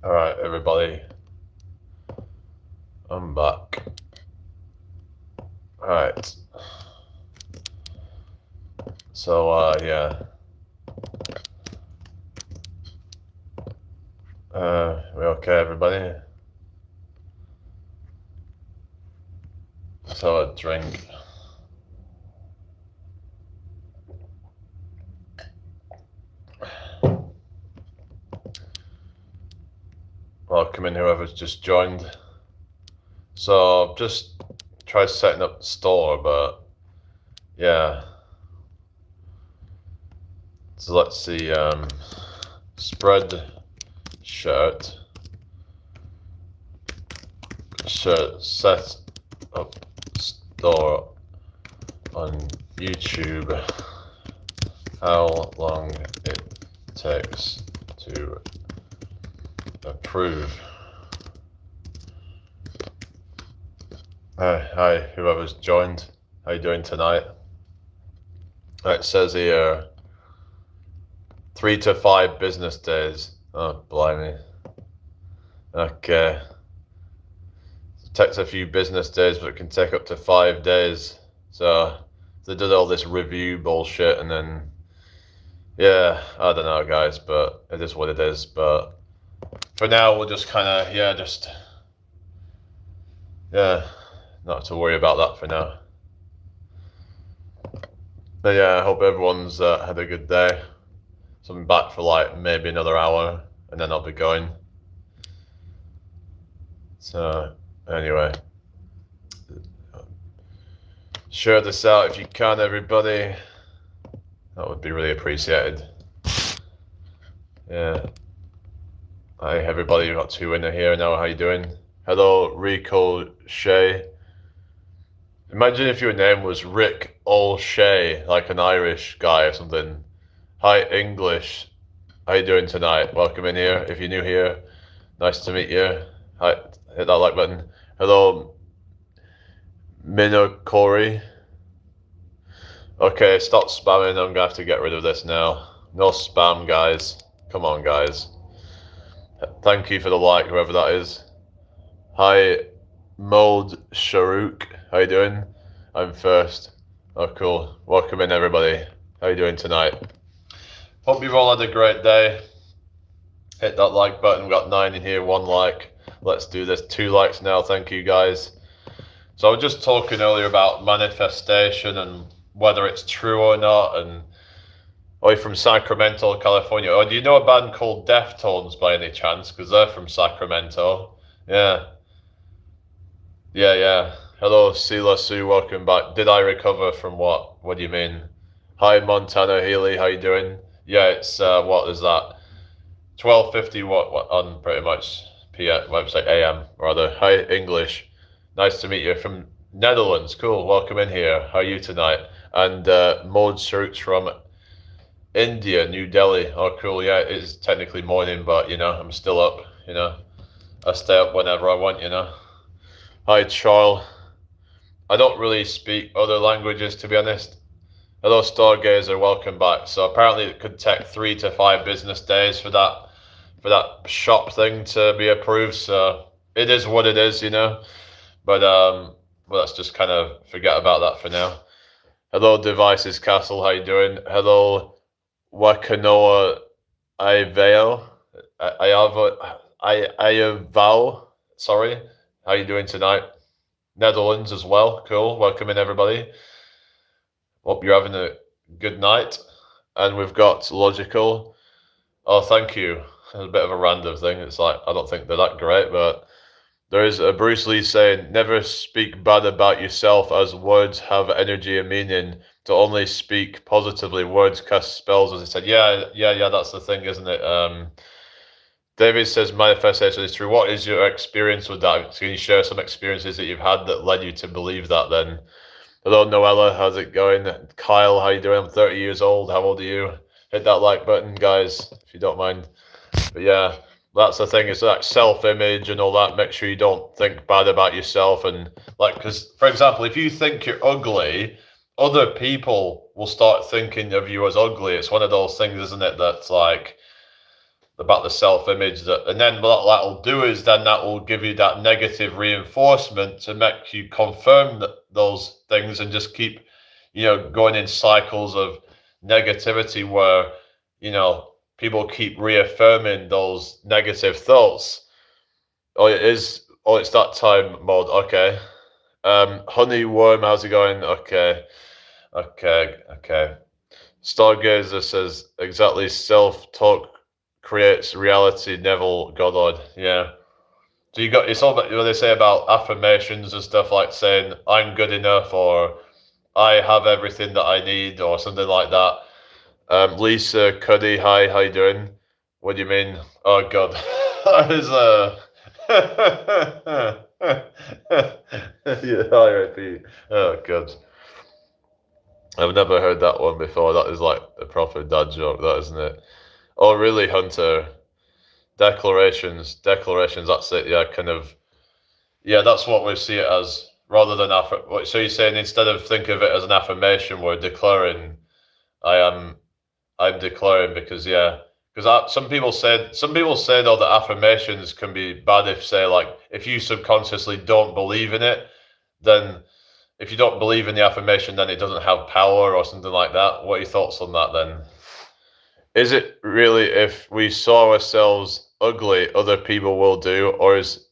Alright, everybody. I'm back. Alright. So, yeah. We okay, everybody? So, a drink. Welcome in whoever's just joined. So, just tried setting up the store, but yeah. So let's see, spread shirt set up store on YouTube. How long it takes to approve. Hi, whoever's joined. How you doing tonight? It says here 3 to 5 business days. Oh, blimey. Okay. It takes a few business days, but it can take up to 5 days. So they did all this review bullshit, and then, yeah, I don't know, guys, but it is what it is. But for now, we'll just kind of, not to worry about that for now. But yeah, I hope everyone's had a good day. So I'm back for like maybe another hour, and then I'll be going. So anyway, share this out if you can, everybody. That would be really appreciated. Yeah. Hi, everybody. We've got 2 in here now. How you doing? Hello, Rico Shea. Imagine if your name was Rick O'Shea, like an Irish guy or something. Hi, English. How you doing tonight? Welcome in here. If you're new here, nice to meet you. Hi, hit that like button. Hello, Minokori. Okay, stop spamming. I'm gonna have to get rid of this now. No spam, guys. Come on, guys. Thank you for the like, whoever that is. Hi, Mold Sharuk. How you doing? I'm first. Oh, cool. Welcome in, everybody. How you doing tonight? Hope you've all had a great day. Hit that like button. We've got 9 in here, 1 like. Let's do this. 2 likes now. Thank you, guys. So I was just talking earlier about manifestation and whether it's true or not. And you're from Sacramento, California. Oh, do you know a band called Deftones by any chance? Because they're from Sacramento. Yeah. Yeah. Hello, Sela Sue. Welcome back. Did I recover from what? What do you mean? Hi, Montana Healy. How you doing? Yeah, it's what is that? 12:50 what on pretty much PM website AM rather. Hi, English. Nice to meet you from Netherlands. Cool. Welcome in here. How are you tonight? And Maud Search from India, New Delhi. Oh, cool. Yeah, it is technically morning, but I'm still up. I stay up whenever I want. Hi, Charles. I don't really speak other languages, to be honest. Hello, Stargazer. Welcome back. So apparently, it could take 3 to 5 business days for that shop thing to be approved. So it is what it is, But well, let's just kind of forget about that for now. Hello, Devices Castle. How you doing? Hello, Wakanoa Ivao. Iavao. Sorry. How you doing tonight? Netherlands as well. Cool. Welcome in, everybody. Hope you're having a good night. And we've got Logical. Oh, thank you. A bit of a random thing. It's like, I don't think they're that great, but there is a Bruce Lee saying, never speak bad about yourself, as words have energy and meaning. To only speak positively, words cast spells, as I said. Yeah, that's the thing, isn't it? David says manifestation is true. What is your experience with that? Can you share some experiences that you've had that led you to believe that then? Hello, Noella. How's it going? Kyle, how you doing? I'm 30 years old. How old are you? Hit that like button, guys, if you don't mind. But yeah, that's the thing, is that self-image and all that. Make sure you don't think bad about yourself. And because, for example, if you think you're ugly, other people will start thinking of you as ugly. It's one of those things, isn't it? That's like, about the self-image, and then what that'll do is then that will give you that negative reinforcement to make you confirm those things and just keep, going in cycles of negativity where, people keep reaffirming those negative thoughts. Oh, it is. Oh, it's that time mode. Okay. Honey Worm, how's it going? Okay. Okay. Stargazer says exactly, self-talk creates reality, Neville Goddard. Yeah. So it's all about what they say about affirmations and stuff, like saying I'm good enough or I have everything that I need or something like that. Lisa Cuddy, hi, how you doing? What do you mean? Oh God. That is yeah, R.I.P. Oh God. I've never heard that one before. That is like a proper dad joke, that, isn't it? Oh, really, Hunter? Declarations, that's it. Yeah, kind of. Yeah, that's what we see it as, rather than so you're saying instead of think of it as an affirmation, we're declaring, I am, I'm declaring because some people say though that affirmations can be bad if, say, like if you subconsciously don't believe in it, then if you don't believe in the affirmation, then it doesn't have power or something like that. What are your thoughts on that then? Is it really if we saw ourselves ugly, other people will do, or it's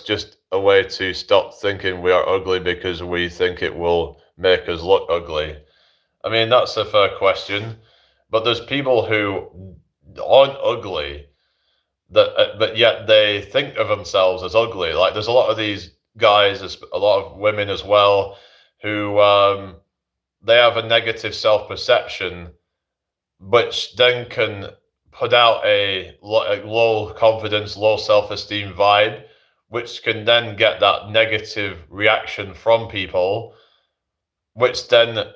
just a way to stop thinking we are ugly because we think it will make us look ugly? I mean, that's a fair question, but there's people who aren't ugly but yet they think of themselves as ugly. Like there's a lot of these guys, there's a lot of women as well, who they have a negative self-perception, which then can put out a low confidence, low self-esteem vibe, which can then get that negative reaction from people, which then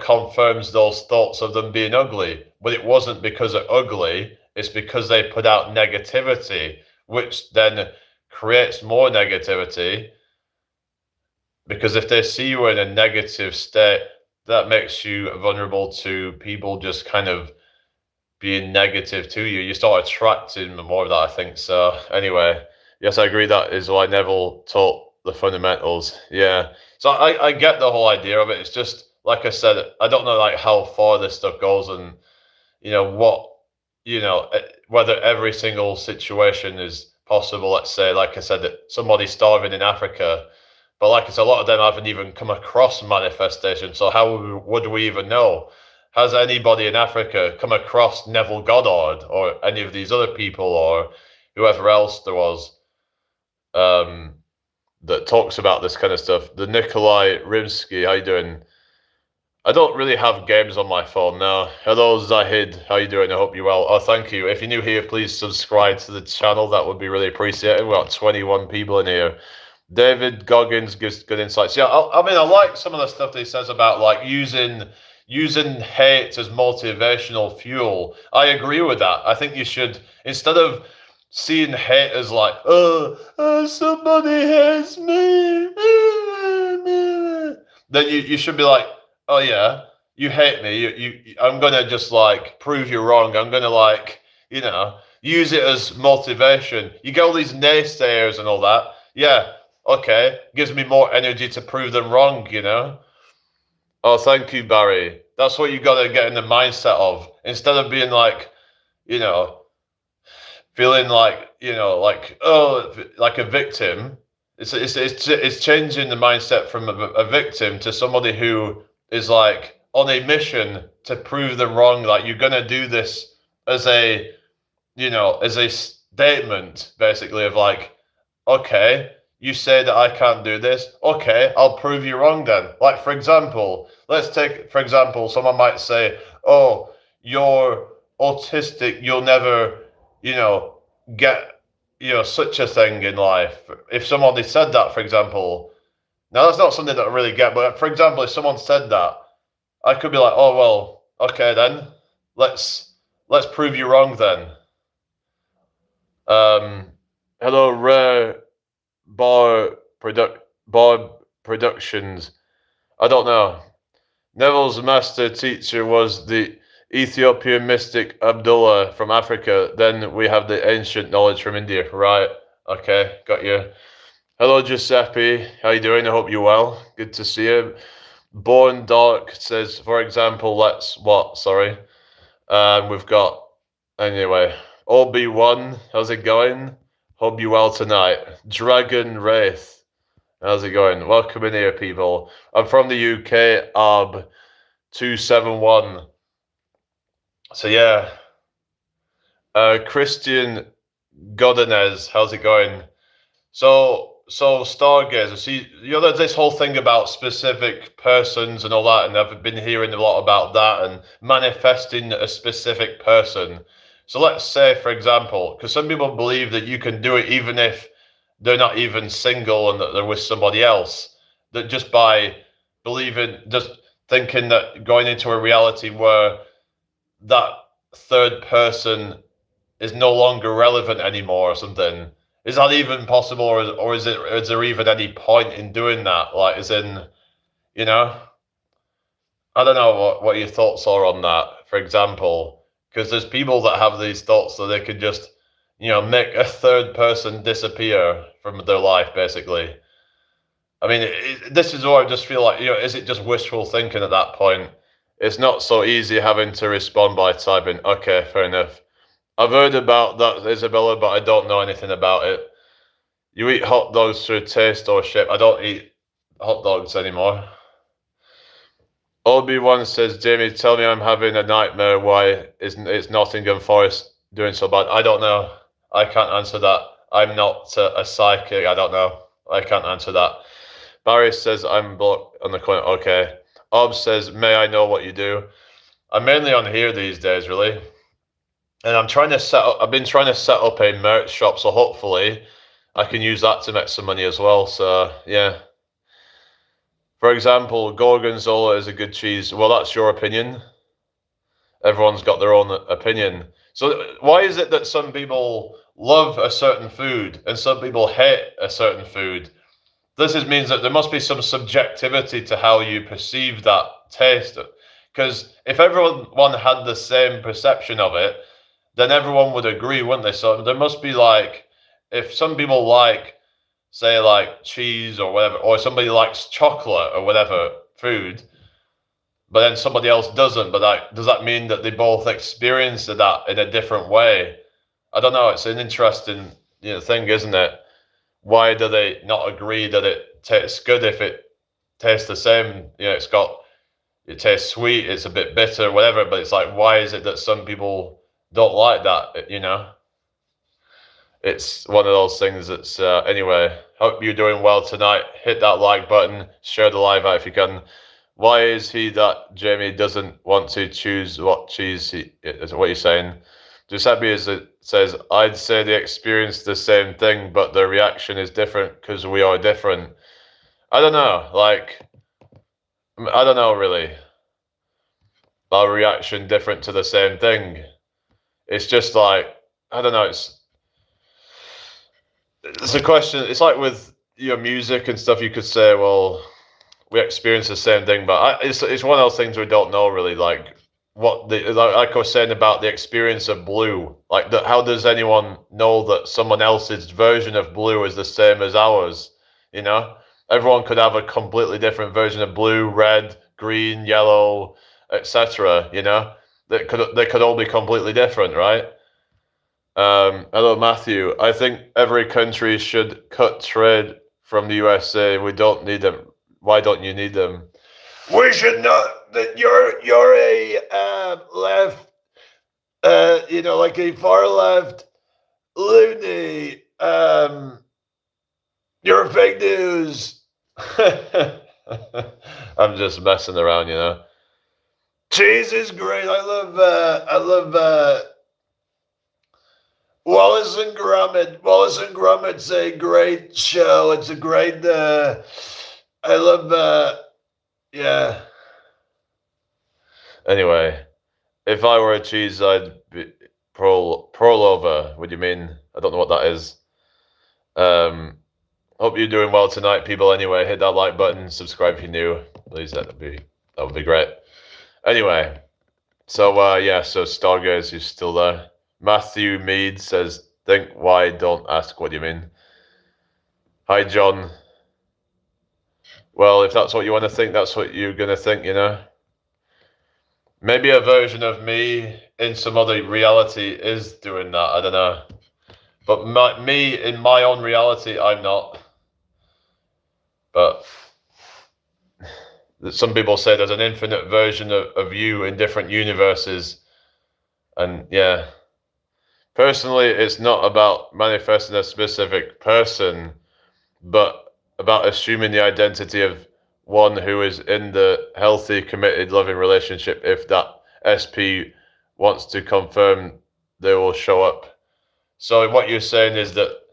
confirms those thoughts of them being ugly. But it wasn't because they're ugly, it's because they put out negativity, which then creates more negativity. Because if they see you in a negative state, that makes you vulnerable to people just kind of being negative to you. You start attracting more of that, I think. So anyway, yes, I agree. That is why Neville taught the fundamentals. Yeah. So I get the whole idea of it. It's just, like I said, I don't know like how far this stuff goes and, what, whether every single situation is possible. Let's say, like I said, that somebody's starving in Africa, but like I said, a lot of them haven't even come across manifestation. So how would we even know? Has anybody in Africa come across Neville Goddard or any of these other people or whoever else there was that talks about this kind of stuff? The Nikolai Rimsky, how you doing? I don't really have games on my phone now. Hello, Zahid. How you doing? I hope you're well. Oh, thank you. If you're new here, please subscribe to the channel. That would be really appreciated. We've got 21 people in here. David Goggins gives good insights. Yeah, I mean, I like some of the stuff that he says about like using hate as motivational fuel. I agree with that. I think you should, instead of seeing hate as like, somebody hates me, then you should be like, oh yeah, you hate me. I'm gonna just like prove you wrong. I'm gonna like, use it as motivation. You get all these naysayers and all that. Yeah, okay, gives me more energy to prove them wrong, Oh, thank you, Barry. That's what you gotta get in the mindset of. Instead of being like, feeling like, like a victim. It's changing the mindset from a victim to somebody who is like on a mission to prove them wrong. Like you're gonna do this as a, as a statement, basically, of like, okay, you say that I can't do this. Okay, I'll prove you wrong then. Like, for example, let's take, for example, someone might say, oh, you're autistic, you'll never, get, such a thing in life. If somebody said that, for example, now that's not something that I really get, but for example, if someone said that, I could be like, oh, well, okay then, let's prove you wrong then. Hello, Rare Bar Productions. I don't know. Neville's master teacher was the Ethiopian mystic Abdullah from Africa. Then we have the ancient knowledge from India. Right. Okay, got you. Hello, Giuseppe. How you doing? I hope you're well. Good to see you. Born Dark says, for example, let's what? Sorry. We've got anyway. Obi-Wan, how's it going? Hope you well tonight. Dragon Wraith, how's it going? Welcome in here, people. I'm from the UK. 271. So yeah. Christian Godinez, how's it going? So Stargazer, see, there's this whole thing about specific persons and all that, and I've been hearing a lot about that and manifesting a specific person. So let's say, for example, because some people believe that you can do it even if they're not even single and that they're with somebody else, that just by believing, just thinking that going into a reality where that third person is no longer relevant anymore or something. Is that even possible, or is there even any point in doing that? Like, as in, I don't know what your thoughts are on that. For example, because there's people that have these thoughts that they could just, make a third person disappear from their life, basically. I mean, this is where I just feel like, is it just wishful thinking at that point? It's not so easy having to respond by typing, okay, fair enough. I've heard about that, Isabella, but I don't know anything about it. You eat hot dogs through taste or shape. I don't eat hot dogs anymore. Obi-Wan says, Jamie, tell me I'm having a nightmare. Why is Nottingham Forest doing so bad? I don't know. I can't answer that. I'm not a psychic. I don't know. I can't answer that. Barry says, I'm blocked on the corner. Okay. Ob says, may I know what you do? I'm mainly on here these days, really. And I've been trying to set up a merch shop, so hopefully I can use that to make some money as well. So yeah. For example, Gorgonzola is a good cheese. Well, that's your opinion. Everyone's got their own opinion. So why is it that some people love a certain food and some people hate a certain food? This means that there must be some subjectivity to how you perceive that taste. Because if everyone had the same perception of it, then everyone would agree, wouldn't they? So there must be if some people say cheese or whatever, or somebody likes chocolate or whatever food, but then somebody else doesn't, but does that mean that they both experience that in a different way? I don't know. It's an interesting thing, isn't it? Why do they not agree that it tastes good if it tastes the same? It tastes sweet, it's a bit bitter, whatever, but it's why is it that some people don't like that, It's one of those things that's, anyway, hope you're doing well tonight. Hit that like button, share the live out if you can. Why is he that Jamie doesn't want to choose what cheese is what you're saying? Giuseppe says, I'd say they experience the same thing, but their reaction is different because we are different. I don't know, I don't know really. Our reaction different to the same thing. It's just I don't know, it's a question. It's like with music and stuff, you could say, well, we experience the same thing, but it's one of those things we don't know really, like I was saying about the experience of blue, how does anyone know that someone else's version of blue is the same as ours? Everyone could have a completely different version of blue, red, green, yellow, etc. They could all be completely different, right? Hello, Matthew. I think every country should cut trade from the USA. We don't need them. Why don't you need them? We should not. That you're a left, like a far left loony. You're fake news. I'm just messing around, Cheese is great. I love Wallace and Gromit. Wallace and Gromit's a great show. It's a great. I love. Yeah. Anyway, if I were a cheese, I'd be Prolova. What do you mean? I don't know what that is. Hope you're doing well tonight, people. Anyway, hit that like button, subscribe if you're new. Please, that would be great. Anyway, So so Stargaze is still there. Matthew Mead says, "Think why? Don't ask. What do you mean?" Hi, John. Well, if that's what you want to think, that's what you're gonna think, Maybe a version of me in some other reality is doing that. I don't know. But me in my own reality, I'm not. But some people say there's an infinite version of you in different universes. And yeah, personally, it's not about manifesting a specific person, but about assuming the identity of one who is in the healthy, committed, loving relationship. If that SP wants to confirm, they will show up. So what you're saying is that,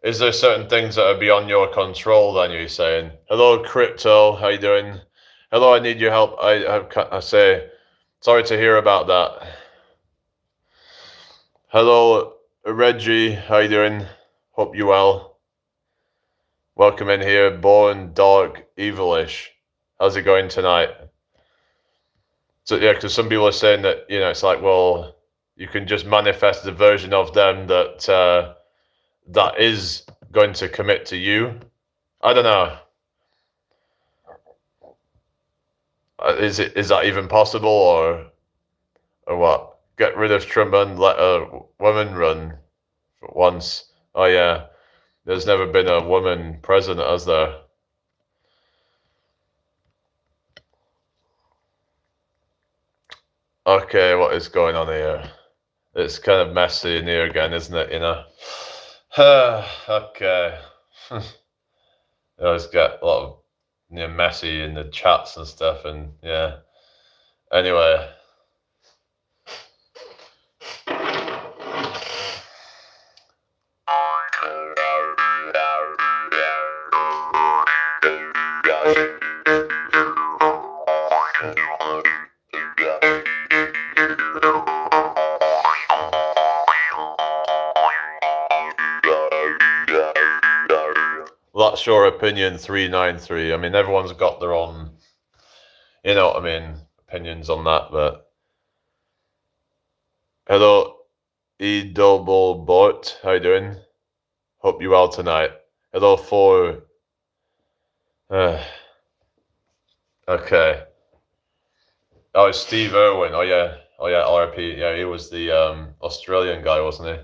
is there certain things that are beyond your control? Then you're saying, "Hello, crypto. How you doing? Hello, I need your help." I say, sorry to hear about that. Hello, Reggie. How you doing? Hope you well. Welcome in here, Born Dark Evilish. How's it going tonight? So yeah, because some people are saying that it's like, well, you can just manifest the version of them that is going to commit to you. I don't know. Is that even possible, or what? Get rid of Trump and let a woman run for once. Oh yeah, there's never been a woman president, has there? Okay, what is going on here? It's kind of messy in here again, isn't it? Okay. I always get a lot of messy in the chats and stuff, and yeah. Anyway. That's your opinion, 393. I mean, everyone's got their own, opinions on that, but. Hello, E-double bot. How you doing? Hope you well tonight. Hello, for. Okay. Oh, it's Steve Irwin. Oh yeah, RP. Yeah, he was the Australian guy, wasn't he?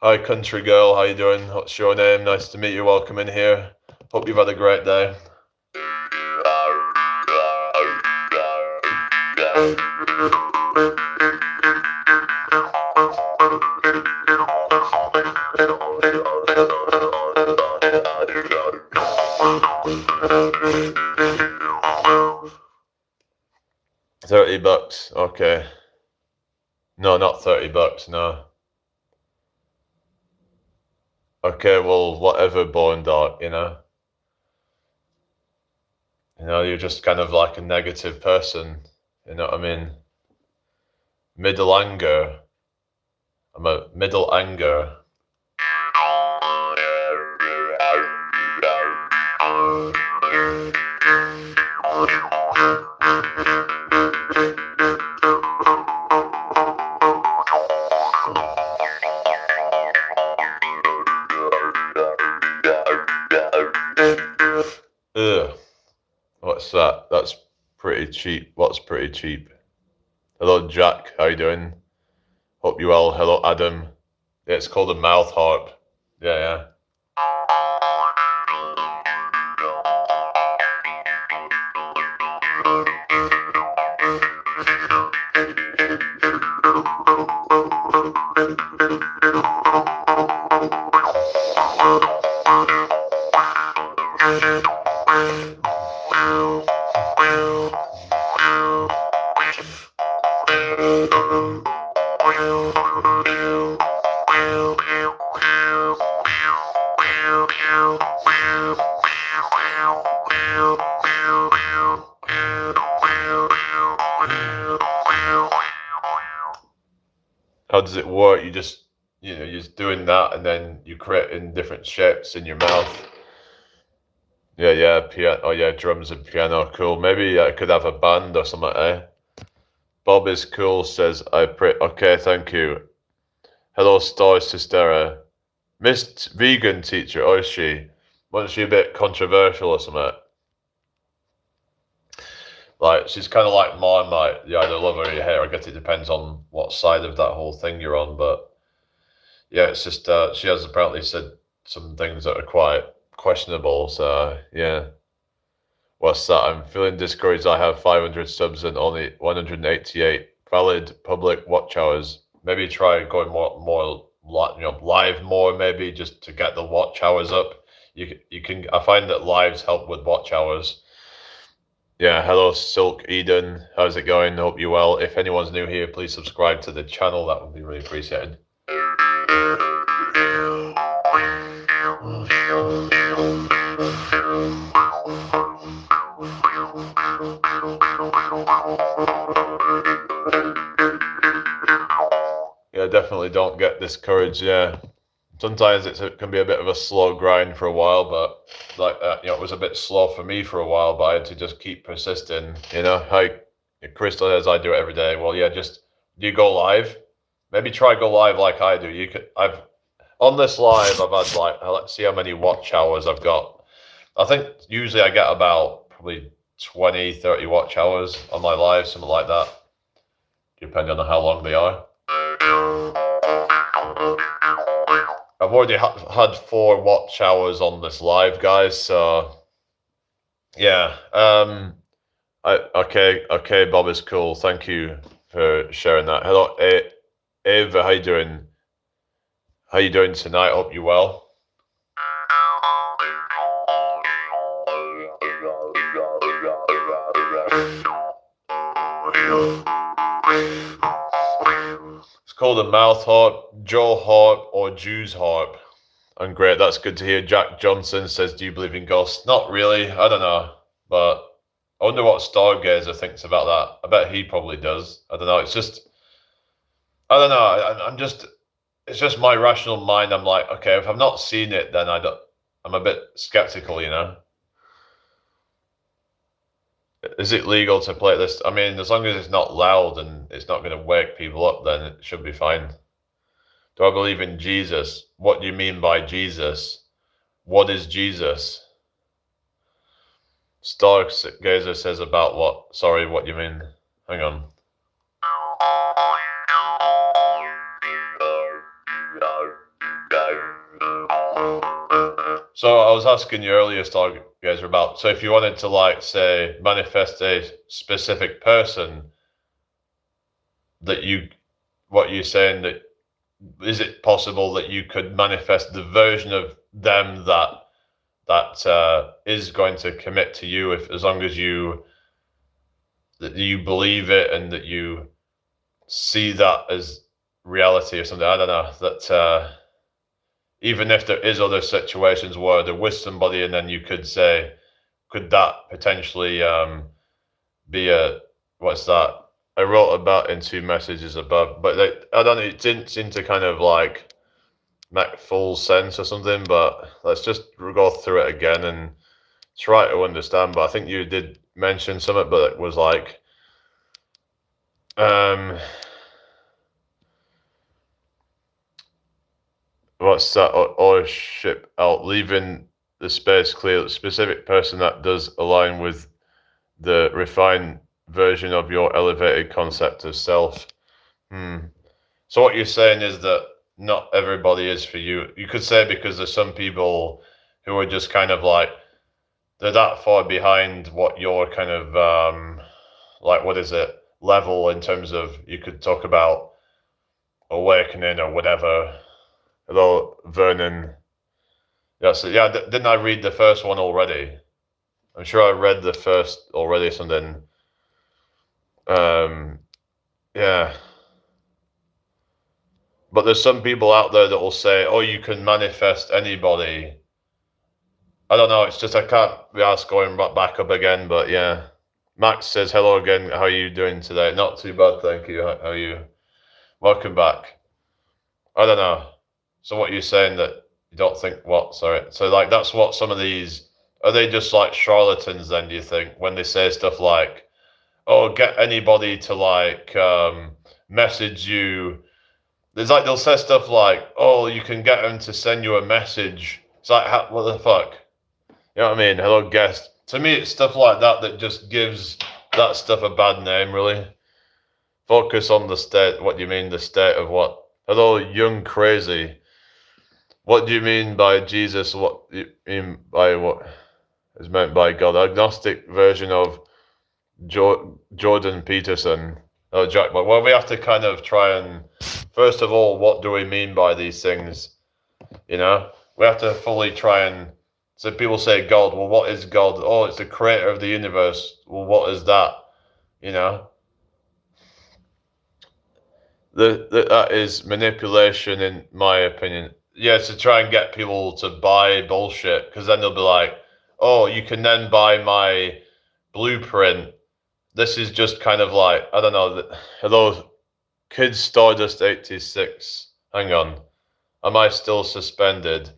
Hi, country girl. How you doing? What's your name? Nice to meet you. Welcome in here. Hope you've had a great day. $30. Okay. No, not $30. No. Okay, well, whatever, Born Dark, you're just kind of like a negative person, you know what I mean? Middle anger. I'm a middle anger. Ugh. What's that? That's pretty cheap. What's pretty cheap? Hello, Jack. How you doing? Hope you well. Hello, Adam. Yeah, it's called a mouth harp. Yeah. does it work? You're just doing that, and then you create in different shapes in your mouth. Yeah, piano. Oh yeah, drums and piano. Cool. Maybe I could have a band or something, eh? Bob is cool. Says I pray. Okay, thank you. Hello, Star Sistera. Miss Vegan teacher. Oh, is she? Wasn't she a bit controversial or something? Like, she's kind of like mine. Like, you either love her or you hate her. I guess it depends on what side of that whole thing you're on. But yeah, it's just she has apparently said some things that are quite questionable. So yeah. What's that? I'm feeling discouraged. I have 500 subs and only 188 valid public watch hours. Maybe try going more live more, maybe just to get the watch hours up. You can. I find that lives help with watch hours. Yeah, hello Silk Eden. How's it going? Hope you're well. If anyone's new here, please subscribe to the channel. That would be really appreciated. Yeah, definitely don't get discouraged. Yeah, sometimes it can be a bit of a slow grind for a while, but like it was a bit slow for me for a while, but I had to just keep persisting. Hi, Crystal says I do it every day. Well, yeah, just do you go live? Maybe try go live like I do. I've on this live, I've had let's see how many watch hours I've got. I think usually I get about probably 20, 30 watch hours on my live, something like that, depending on how long they are. I've already had 4 watch hours on this live, guys, so yeah. Okay, Bob is cool. Thank you for sharing that. Hello, Ava, how you doing? How you doing tonight? Hope you're well. It's called a mouth harp, Joe harp, or Jew's harp. And great, that's good to hear. Jack Johnson says, do you believe in ghosts? Not really, I don't know. But I wonder what Stargazer thinks about that. I bet he probably does. I don't know, it's just, I don't know, it's just my rational mind. I'm like, okay, if I've not seen it, then I'm a bit skeptical, Is it legal to play this? I mean, as long as it's not loud and it's not going to wake people up, then it should be fine. Do I believe in Jesus? What do you mean by Jesus? What is Jesus? Stargazer says about what? Sorry, what do you mean? Hang on. So I was asking you earlier, Stargazer, about, so if you wanted to say manifest a specific person what you're saying, that is it possible that you could manifest the version of them that is going to commit to you, as long as you believe it and that you see that as reality or something? I don't know, that even if there is other situations where there was somebody, and then you could say, could that potentially be what's that? I wrote about in 2 messages above, but I don't know, it didn't seem to kind of make full sense or something, but let's just go through it again and try to understand. But I think you did mention something, but it was what's that? Ownership out, leaving the space clear. The specific person that does align with the refined version of your elevated concept of self. So what you're saying is that not everybody is for you. You could say, because there's some people who are just kind of they're that far behind what your kind of what is it, level, in terms of, you could talk about awakening or whatever. Hello, Vernon. Yeah, so yeah, didn't I read the first one already? I'm sure I read the first already, something. Yeah. But there's some people out there that will say, oh, you can manifest anybody. I don't know, it's just I can't be asked going back up again, but yeah. Max says, hello again, how are you doing today? Not too bad, thank you. How are you? Welcome back. I don't know. So what you're saying that you don't think what? Sorry. So like that's what some of these are they just like charlatans then? Do you think when they say stuff like, "Oh, get anybody to like message you." There's like they'll say stuff like, "Oh, you can get them to send you a message." It's like, what the fuck? You know what I mean? Hello, guest. To me, it's stuff like that that just gives that stuff a bad name. Really, focus on the state. What do you mean, the state of what? Hello, young crazy. What do you mean by Jesus? What do you mean by what is meant by God? Agnostic version of Jordan Peterson. Oh, Jack. Well, we have to kind of try and first of all, what do we mean by these things? You know, we have to fully try and. So people say God. Well, what is God? Oh, it's the creator of the universe. Well, what is that? You know, that is manipulation, in my opinion. Yeah, to try and get people to buy bullshit, because then they'll be like, "Oh, you can then buy my blueprint." This is just kind of like I don't know. Hello, Kids Stardust 86. Hang on, am I still suspended?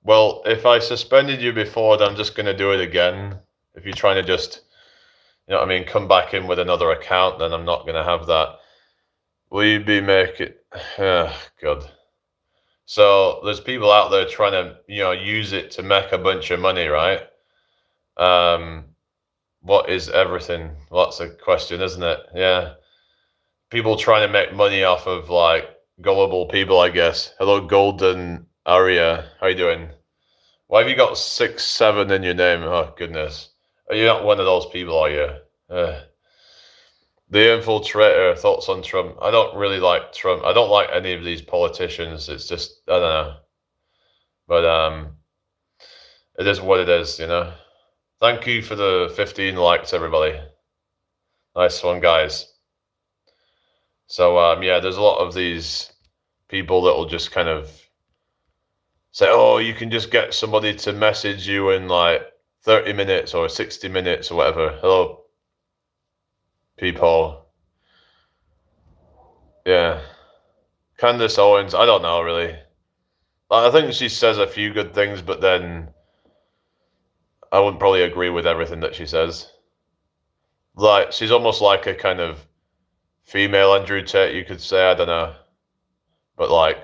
Well, if I suspended you before, then I'm just gonna do it again. If you're trying to just, you know what I mean, come back in with another account, then I'm not gonna have that. Will you be making? God. So there's people out there trying to, use it to make a bunch of money, right? Um, what is everything? Well, that's a question, isn't it? Yeah. People trying to make money off of like gullible people, I guess. Hello, Golden Aria. How you doing? Why have you got 6-7 in your name? Oh goodness. Are you not one of those people, are you? The infiltrator, thoughts on Trump. I don't really like Trump. I don't like any of these politicians. It's just I don't know. But it is what it is, you know. Thank you for the 15 likes, everybody. Nice one, guys. So yeah, there's a lot of these people that will just kind of say, "Oh, you can just get somebody to message you in like 30 minutes or 60 minutes or whatever." Hello, people. Yeah. Candace Owens, I don't know really. I think she says a few good things, but then I wouldn't probably agree with everything that she says. Like she's almost like a kind of female Andrew Tate, you could say. I don't know, but like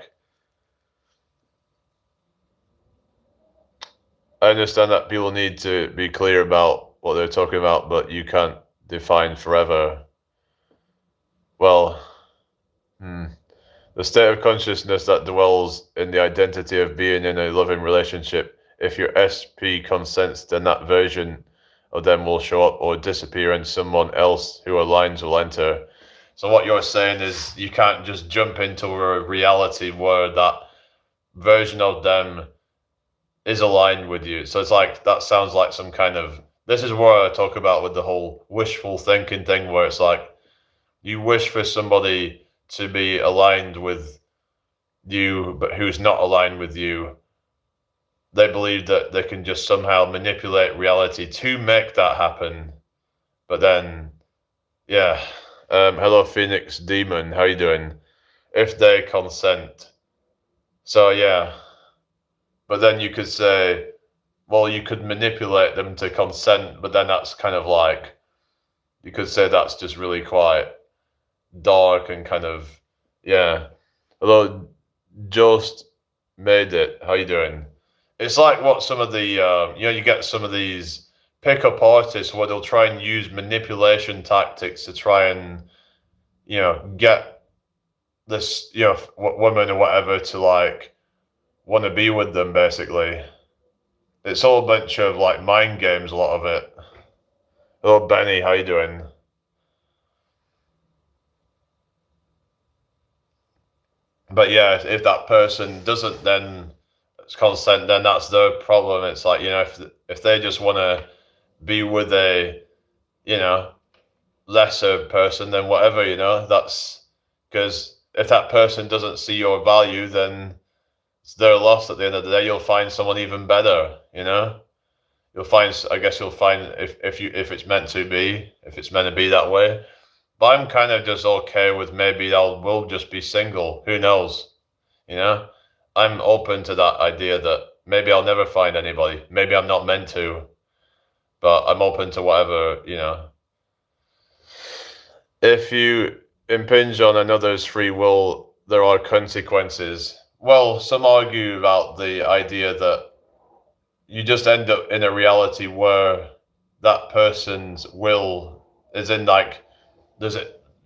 I understand that people need to be clear about what they're talking about, but you can't define forever. Well, the state of consciousness that dwells in the identity of being in a loving relationship. If your SP consents, then that version of them will show up or disappear, and someone else who aligns will enter. So what you're saying is you can't just jump into a reality where that version of them is aligned with you. So it's like that sounds like some kind of this is where I talk about with the whole wishful thinking thing, where it's like you wish for somebody to be aligned with you, but who's not aligned with you. They believe that they can just somehow manipulate reality to make that happen. But then, yeah. Hello, Phoenix Demon. How you doing? If they consent. So, yeah. But then you could say, well, you could manipulate them to consent, but then that's kind of like, you could say that's just really quite dark and kind of, yeah. Hello, Just Made It. How you doing? It's like what some of the, you get some of these pickup artists where they'll try and use manipulation tactics to try and, get this, woman or whatever to like want to be with them, basically. It's all a bunch of like mind games, a lot of it. Hello, Benny. How you doing? But yeah, if that person doesn't then consent, then that's their problem. It's like, if they just want to be with a, lesser person, then whatever, that's because if that person doesn't see your value, then it's their loss at the end of the day. You'll find someone even better, You'll find, I guess you'll find if it's meant to be, if it's meant to be that way. But I'm kind of just okay with maybe we'll just be single. Who knows? You know, I'm open to that idea that maybe I'll never find anybody. Maybe I'm not meant to, but I'm open to whatever, you know. If you impinge on another's free will, there are consequences. Well, some argue about the idea that you just end up in a reality where that person's will is in like there's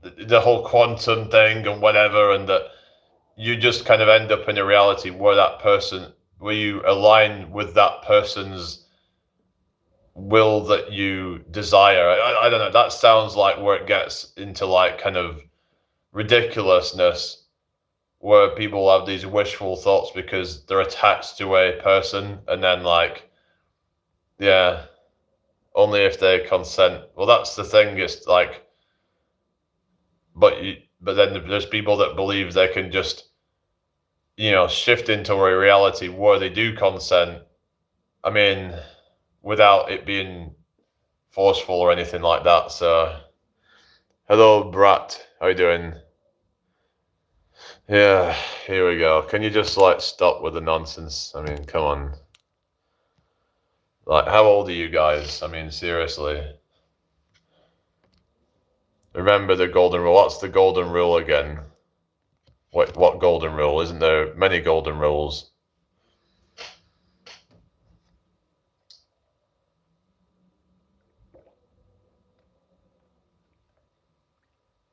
the whole quantum thing and whatever, and that you just kind of end up in a reality where where you align with that person's will that you desire. I don't know. That sounds like where it gets into like kind of ridiculousness, where people have these wishful thoughts because they're attached to a person, and then like, yeah, only if they consent. Well, that's the thing. It's like, but then there's people that believe they can just, you know, shift into a reality where they do consent. I mean, without it being forceful or anything like that. So, hello, Brat. How you doing? Yeah, here we go. Can you just like stop with the nonsense? I mean, come on. Like, how old are you guys? I mean, seriously. Remember the golden rule. What's the golden rule again? What golden rule? Isn't there many golden rules?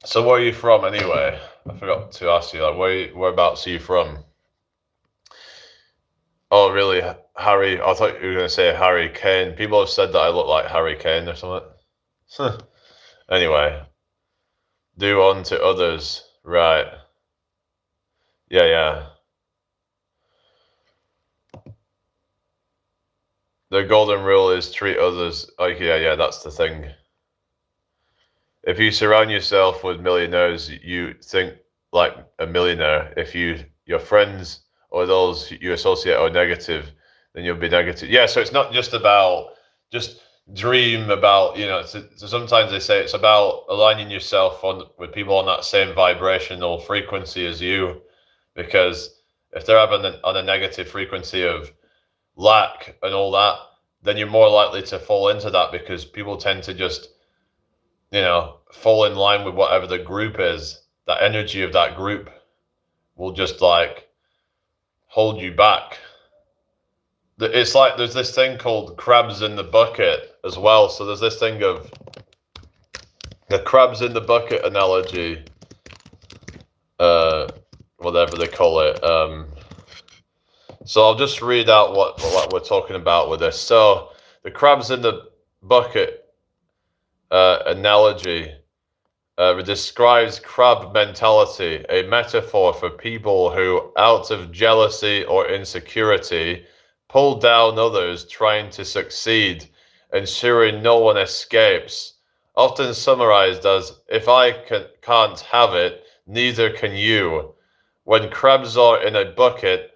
So where are you from anyway? I forgot to ask you, like, whereabouts are you from? Oh, really? Harry? I thought you were going to say Harry Kane. People have said that I look like Harry Kane or something. Anyway, do unto others. Right. Yeah, yeah. The golden rule is treat others. Oh, yeah, yeah, that's the thing. If you surround yourself with millionaires, you think like a millionaire. If your friends or those you associate are negative, then you'll be negative. Yeah, so it's not just about just dream about, you know, so sometimes they say it's about aligning yourself on with people on that same vibrational frequency as you, because if they're having on a negative frequency of lack and all that, then you're more likely to fall into that, because people tend to just, you know, fall in line with whatever the group is. That energy of that group will just like hold you back. It's like there's this thing called crabs in the bucket as well. So there's this thing of the crabs in the bucket analogy, whatever they call it. So I'll just read out what we're talking about with this. So the crabs in the bucket analogy describes crab mentality, a metaphor for people who, out of jealousy or insecurity, pull down others trying to succeed, ensuring no one escapes. Often summarized as, if I can't have it, neither can you. When crabs are in a bucket,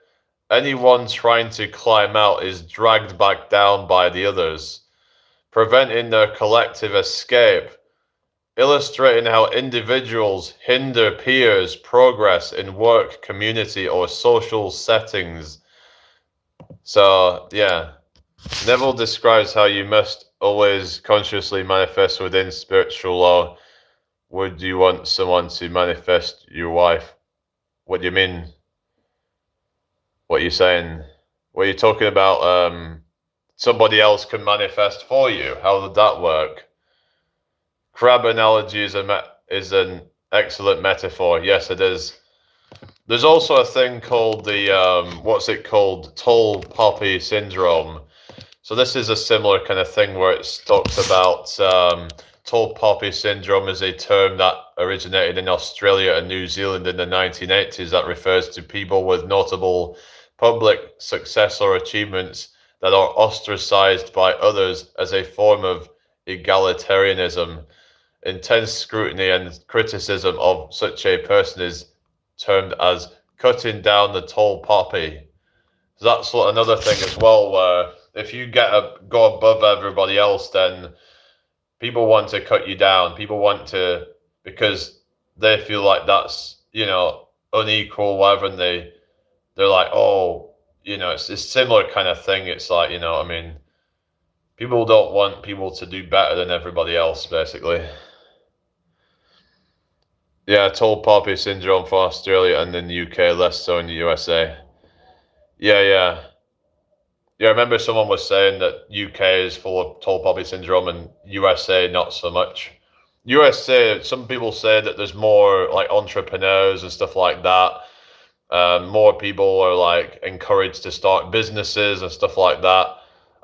anyone trying to climb out is dragged back down by the others, preventing their collective escape, illustrating how individuals hinder peers' progress in work, community, or social settings. So, yeah, Neville describes how you must always consciously manifest within spiritual law. Would you want someone to manifest your wife? What do you mean? What are you saying? What are you talking about? Somebody else can manifest for you. How would that work? Crab analogy is an excellent metaphor. Yes, it is. There's also a thing called the what's it called? Tall poppy syndrome. So this is a similar kind of thing where it talks about tall poppy syndrome is a term that originated in Australia and New Zealand in the 1980s that refers to people with notable public success or achievements that are ostracized by others as a form of egalitarianism. Intense scrutiny and criticism of such a person is termed as cutting down the tall poppy. So that's another thing as well, where if you go above everybody else, then people want to cut you down. People want to, because they feel like that's, you know, unequal, whatever, and they're like, oh, it's a similar kind of thing. It's like, I mean, people don't want people to do better than everybody else, basically. Yeah, tall poppy syndrome for Australia and in the UK, less so in the USA. Yeah, yeah. Yeah, I remember someone was saying that UK is full of tall poppy syndrome and USA not so much. USA, some people say that there's more like entrepreneurs and stuff like that. More people are like encouraged to start businesses and stuff like that.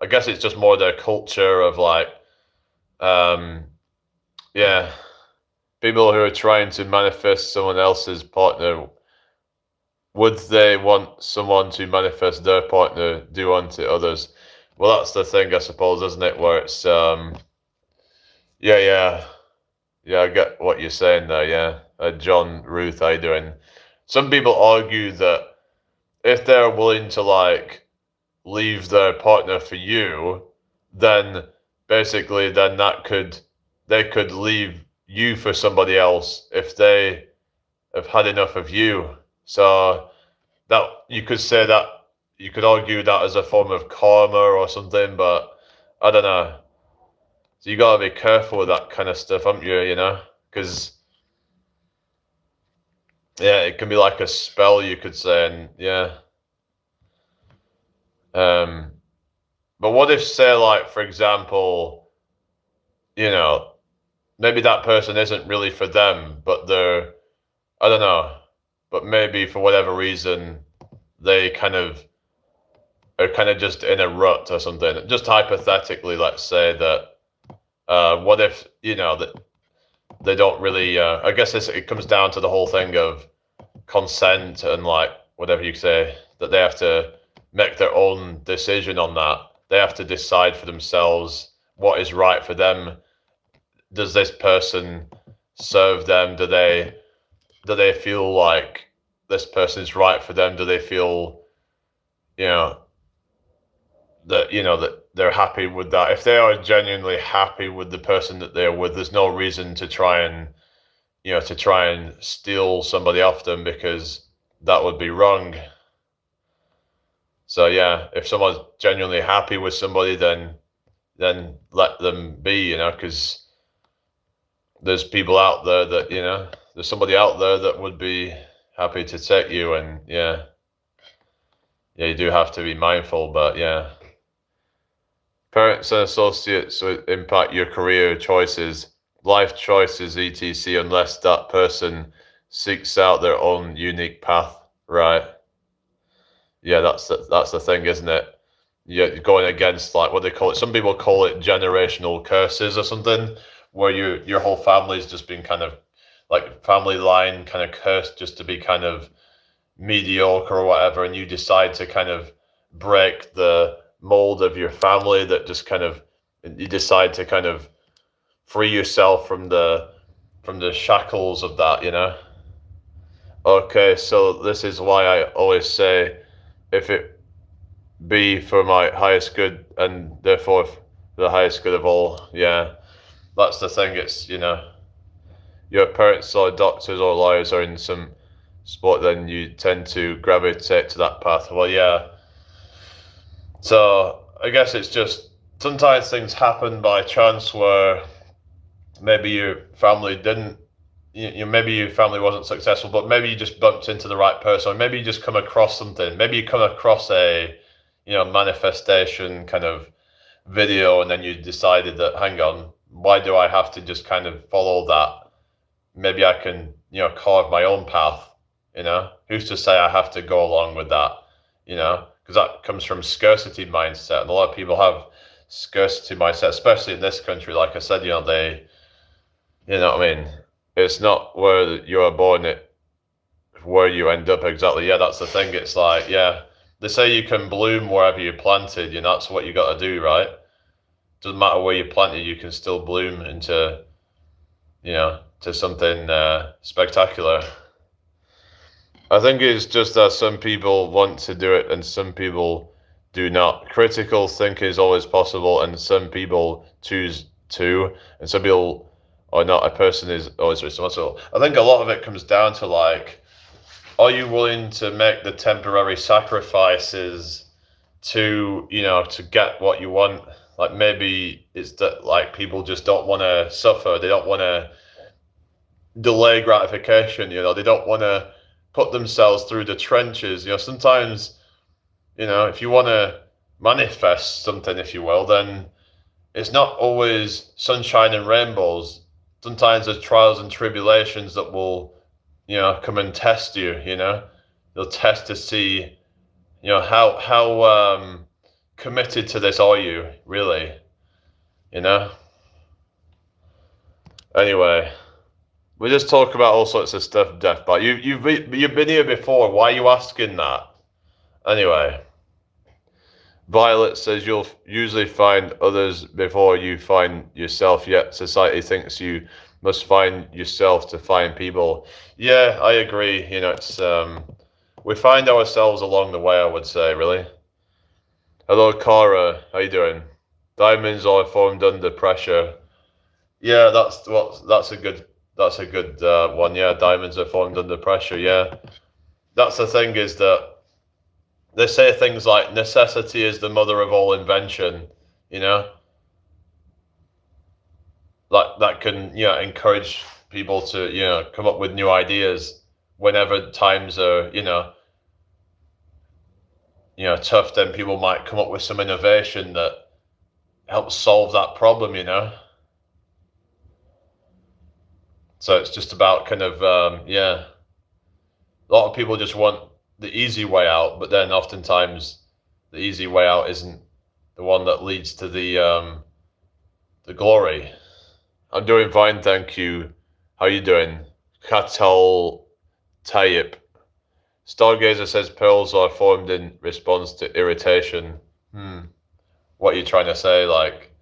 I guess it's just more their culture of like, um, yeah, people who are trying to manifest someone else's partner. Would they want someone to manifest their partner do unto others? Well, that's the thing, I suppose, isn't it? Where it's, yeah, yeah, yeah, I get what you're saying there, yeah. John, Ruth, how you doing? Some people argue that if they're willing to, like, leave their partner for you, then basically, then they could leave you for somebody else if they have had enough of you. So, that you could say that you could argue that as a form of karma or something, but I don't know. So you gotta be careful with that kind of stuff, haven't you? Because yeah, it can be like a spell, you could say, and yeah. Um, but what if, say, like for example, maybe that person isn't really for them, but they're, I don't know, but maybe for whatever reason they are kind of just in a rut or something. Just hypothetically, let's say that, what if, that they don't really, I guess it comes down to the whole thing of consent and like whatever you say, that they have to make their own decision on that. They have to decide for themselves what is right for them. Does this person serve them? Do they feel like this person is right for them? Do they feel, you know, that they're happy with that? If they are genuinely happy with the person that they're with, there's no reason to try and steal somebody off them, because that would be wrong. So yeah, if someone's genuinely happy with somebody, then let them be, because there's people out there that, there's somebody out there that would be happy to take you, and yeah, you do have to be mindful, but yeah. Parents and associates would impact your career choices, life choices, etc., unless that person seeks out their own unique path, right? Yeah, that's the thing, isn't it? You're going against, like, what they call it. Some people call it generational curses or something, where your whole family's just been kind of like family line kind of cursed just to be kind of mediocre or whatever, and you decide to kind of break the mold of your family, that just kind of, you decide to kind of free yourself from the shackles of that. Okay, so this is why I always say, if it be for my highest good and therefore the highest good of all. Yeah, that's the thing. It's, your parents or doctors or lawyers are in some sport, then you tend to gravitate to that path. Well, yeah. So I guess it's just sometimes things happen by chance where maybe your family didn't, maybe your family wasn't successful, but maybe you just bumped into the right person, or maybe you just come across something. Maybe you come across a, manifestation kind of video, and then you decided that, hang on, why do I have to just kind of follow that? Maybe I can, carve my own path, Who's to say I have to go along with that, because that comes from scarcity mindset. And a lot of people have scarcity mindset, especially in this country. Like I said, they, what I mean? It's not where you are born, where you end up exactly. Yeah, that's the thing. It's like, yeah, they say you can bloom wherever you're planted, that's what you got to do, right? Doesn't matter where you're planted, you can still bloom into, to something spectacular. I think it's just that some people want to do it and some people do not. Critical thinking is always possible, and some people choose to, and some people are not. A person is always responsible. I think a lot of it comes down to, like, are you willing to make the temporary sacrifices to, to get what you want? Like maybe it's that like people just don't want to suffer. They don't want to delay gratification. They don't want to put themselves through the trenches. Sometimes, if you want to manifest something, if you will, then it's not always sunshine and rainbows. Sometimes there's trials and tribulations that will, come and test you. They'll test to see, how committed to this are you really. Anyway, we just talk about all sorts of stuff, Death. But you've been here before. Why are you asking that? Anyway. Violet says you'll usually find others before you find yourself, yet society thinks you must find yourself to find people. Yeah, I agree. It's we find ourselves along the way, I would say, really. Hello, Cara. How you doing? Diamonds are formed under pressure. Yeah, that's a good one. Yeah, diamonds are formed under pressure. Yeah, that's the thing is that they say things like necessity is the mother of all invention, like that can, encourage people to, come up with new ideas whenever times are, tough, then people might come up with some innovation that helps solve that problem, So it's just about kind of, a lot of people just want the easy way out, but then oftentimes the easy way out isn't the one that leads to the glory. I'm doing fine, thank you. How you doing? Katal Tayyip. Stargazer says pearls are formed in response to irritation. What are you trying to say, like,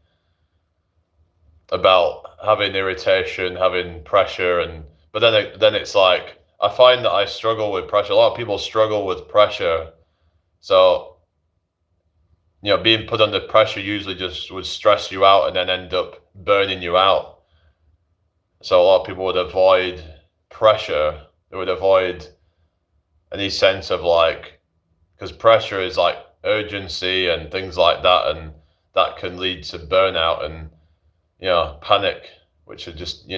about having irritation, having pressure, but then it's like, I find that I struggle with pressure. A lot of people struggle with pressure. So, being put under pressure usually just would stress you out and then end up burning you out. So a lot of people would avoid pressure. They would avoid any sense of because pressure is like urgency and things like that. And that can lead to burnout and, panic, which would just,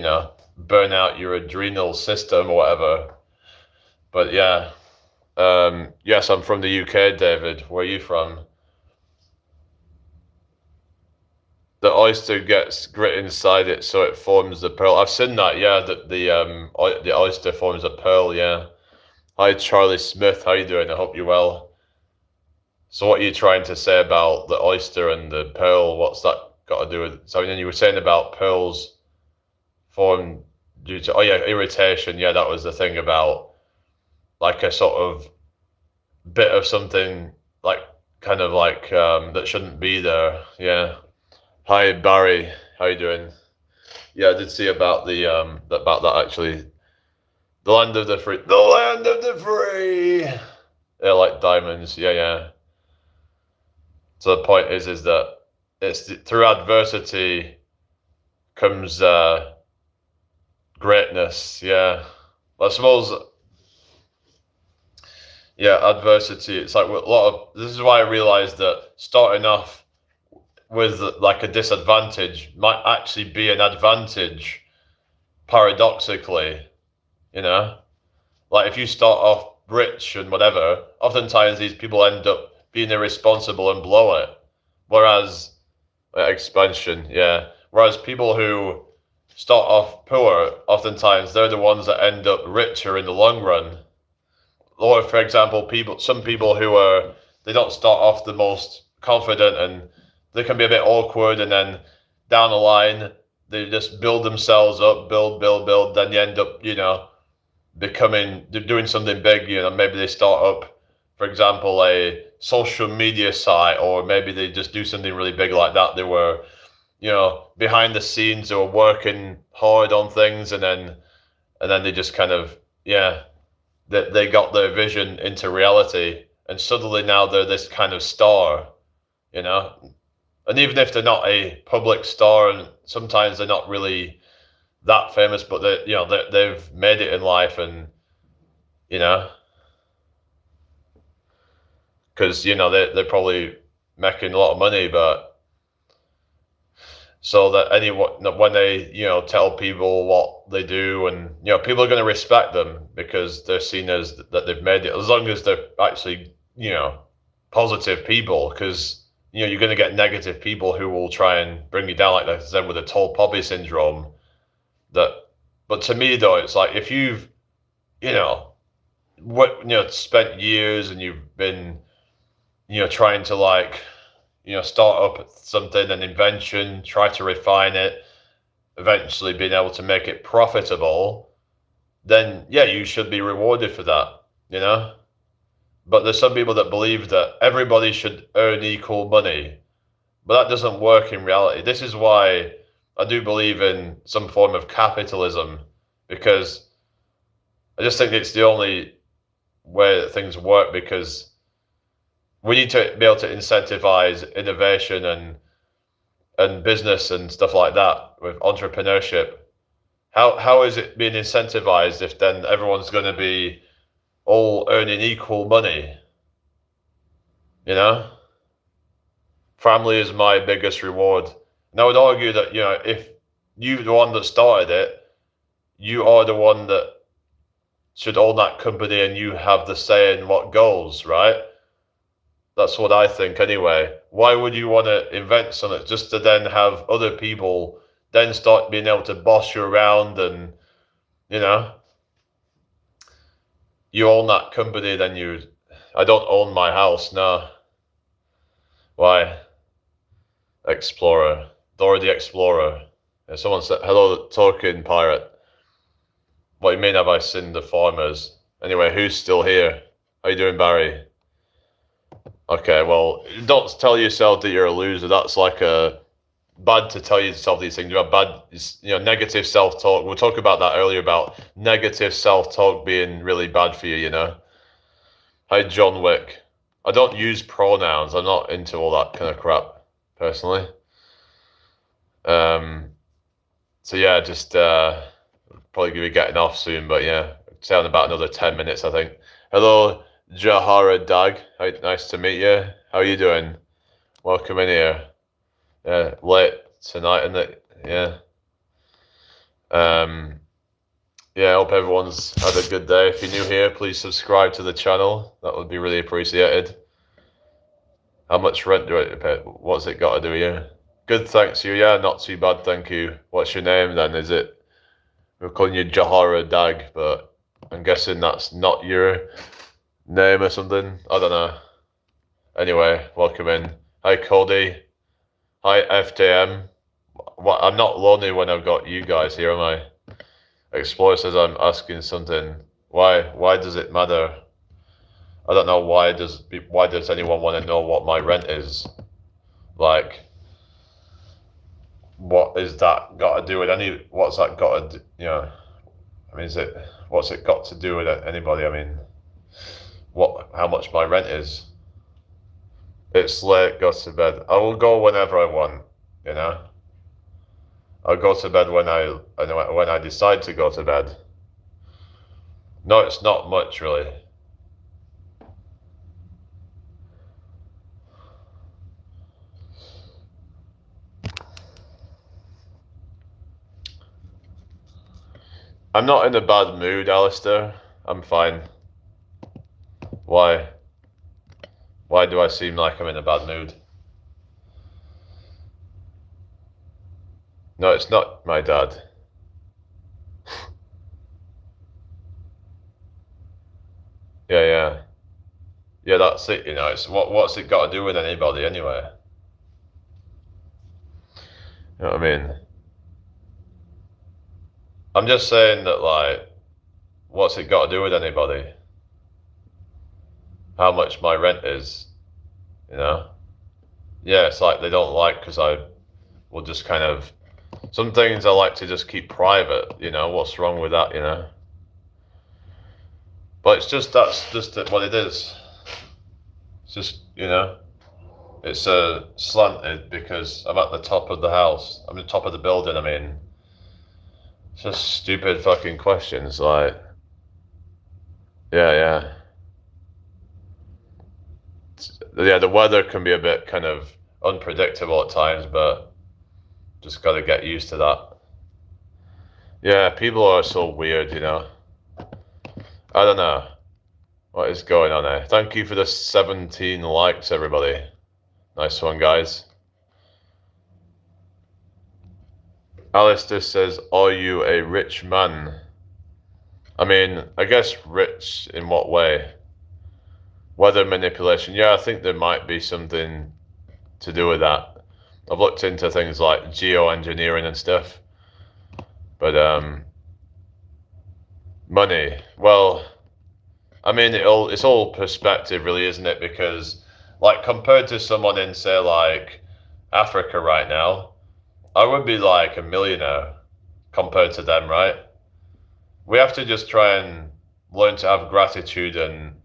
burn out your adrenal system or whatever. But yeah, yes, I'm from the UK, David. Where are you from? The oyster gets grit inside it, so it forms the pearl. I've seen that. Yeah, that the oyster forms a pearl. Yeah. Hi, Charlie Smith. How you doing? I hope you're well. So, what are you trying to say about the oyster and the pearl? What's that got to do with? So, then you were saying about pearls formed due to irritation. Yeah, that was the thing about like a sort of bit of something that shouldn't be there. Yeah. Hi Barry, how you doing? Yeah, I did see about about that actually. The land of the free. The land of the free. Yeah, like diamonds. Yeah. So the point is that it's through adversity comes greatness. Yeah, I suppose. Yeah, adversity. It's like a lot of. This is why I realized that starting off with like a disadvantage might actually be an advantage, paradoxically. Like if you start off rich and whatever, oftentimes these people end up being irresponsible and blow it. Whereas expansion, yeah. Whereas people who start off poor, oftentimes they're the ones that end up richer in the long run. Or for example, some people who they don't start off the most confident and they can be a bit awkward, and then down the line they just build themselves up, build, then you end up, doing something big, maybe they start up, for example, a social media site, or maybe they just do something really big like that. They were, behind the scenes, they were working hard on things, and then they just kind of, they got their vision into reality, and suddenly now they're this kind of star, and even if they're not a public star, and sometimes they're not really that famous, but they've made it in life, and because they're probably making a lot of money, but so that anyone when they tell people what they do, and people are going to respect them because they're seen as that they've made it, as long as they're actually positive people, because you're going to get negative people who will try and bring you down, like I said with the tall poppy syndrome. But to me though, it's like if you've spent years and you've been trying to start up something, an invention, try to refine it, eventually being able to make it profitable, then yeah, you should be rewarded for that. But there's some people that believe that everybody should earn equal money, but that doesn't work in reality. This is why I do believe in some form of capitalism, because I just think it's the only way that things work, because we need to be able to incentivize innovation and business and stuff like that with entrepreneurship. How is it being incentivized if then everyone's going to be all earning equal money? Family is my biggest reward. And I would argue that if you're the one that started it, you are the one that should own that company, and you have the say in what goes, right? That's what I think anyway. Why would you want to invent something just to then have other people then start being able to boss you around, and you own that company, then I don't own my house, no. Why? Explorer. Dora the Explorer. And someone said, hello, talking pirate. What do you mean, have I sinned the farmers? Anyway, who's still here? How you doing, Barry? Okay, well, don't tell yourself that you're a loser. That's bad to tell yourself these things. You have bad, negative self-talk. We'll talk about that earlier, about negative self-talk being really bad for you, Hi, John Wick. I don't use pronouns. I'm not into all that kind of crap, personally. So yeah, just probably gonna be getting off soon, but yeah, sound about another 10 minutes, I think. Hello, Jahara Dag. Nice to meet you. How are you doing? Welcome in here. Yeah, late tonight, isn't it? Yeah. Yeah, I hope everyone's had a good day. If you're new here, please subscribe to the channel. That would be really appreciated. How much rent do I pay? What's it got to do here? Good, thanks you. Yeah, not too bad, thank you. What's your name then? Is it? We're calling you Jahara Dag, but I'm guessing that's not your name or something. I don't know. Anyway, welcome in. Hi, Cody. Hi, FTM. What? I'm not lonely when I've got you guys here, am I? Explorer says I'm asking something. Why? Why does it matter? I don't know. Why does anyone want to know what my rent is? Like, what is that got to do with any? What's that got to do? I mean, what's it got to do with anybody? I mean, how much my rent is? It's late. Go to bed. I will go whenever I want. I'll go to bed when I decide to go to bed. No, it's not much really. I'm not in a bad mood, Alistair. I'm fine. Why? Why do I seem like I'm in a bad mood? No, it's not my dad. Yeah. Yeah, that's it, it's what's it got to do with anybody anyway? You know what I mean? I'm just saying that, what's it got to do with anybody? How much my rent is, Yeah, it's like they don't like, because I will just kind of, some things I like to just keep private, what's wrong with that, But it's just, that's just what it is. It's just, it's slanted because I'm at the top of the house. I'm at the top of the building, I mean. It's just stupid fucking questions, yeah. yeah, the weather can be a bit kind of unpredictable at times, but just got to get used to that. Yeah, people are so weird, you know. I don't know what is going on there. Thank you for the 17 likes, everybody. Nice one, guys. Alistair says, "Are you a rich man?" I mean, I guess rich in what way? Weather manipulation. Yeah, I think there might be something to do with that. I've looked into things like geoengineering and stuff. But money. Well, I mean, it's all perspective, really, isn't it? Because, like, compared to someone in, say, like Africa right now, I would be like a millionaire compared to them, right? We have to just try and learn to have gratitude, and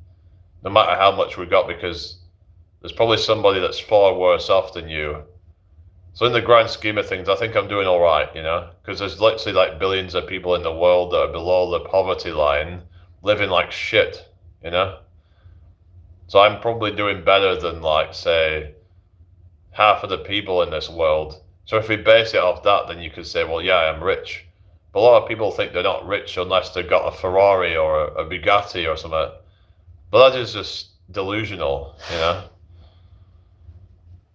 no matter how much we got, because there's probably somebody that's far worse off than you. So in the grand scheme of things, I think I'm doing all right, you know, because there's literally like billions of people in the world that are below the poverty line, living like shit, you know. So I'm probably doing better than, like, say, half of the people in this world. So if we base it off that, then you could say, well, yeah, I'm rich. But a lot of people think they're not rich unless they've got a Ferrari or a Bugatti or something. But that is just delusional, you know.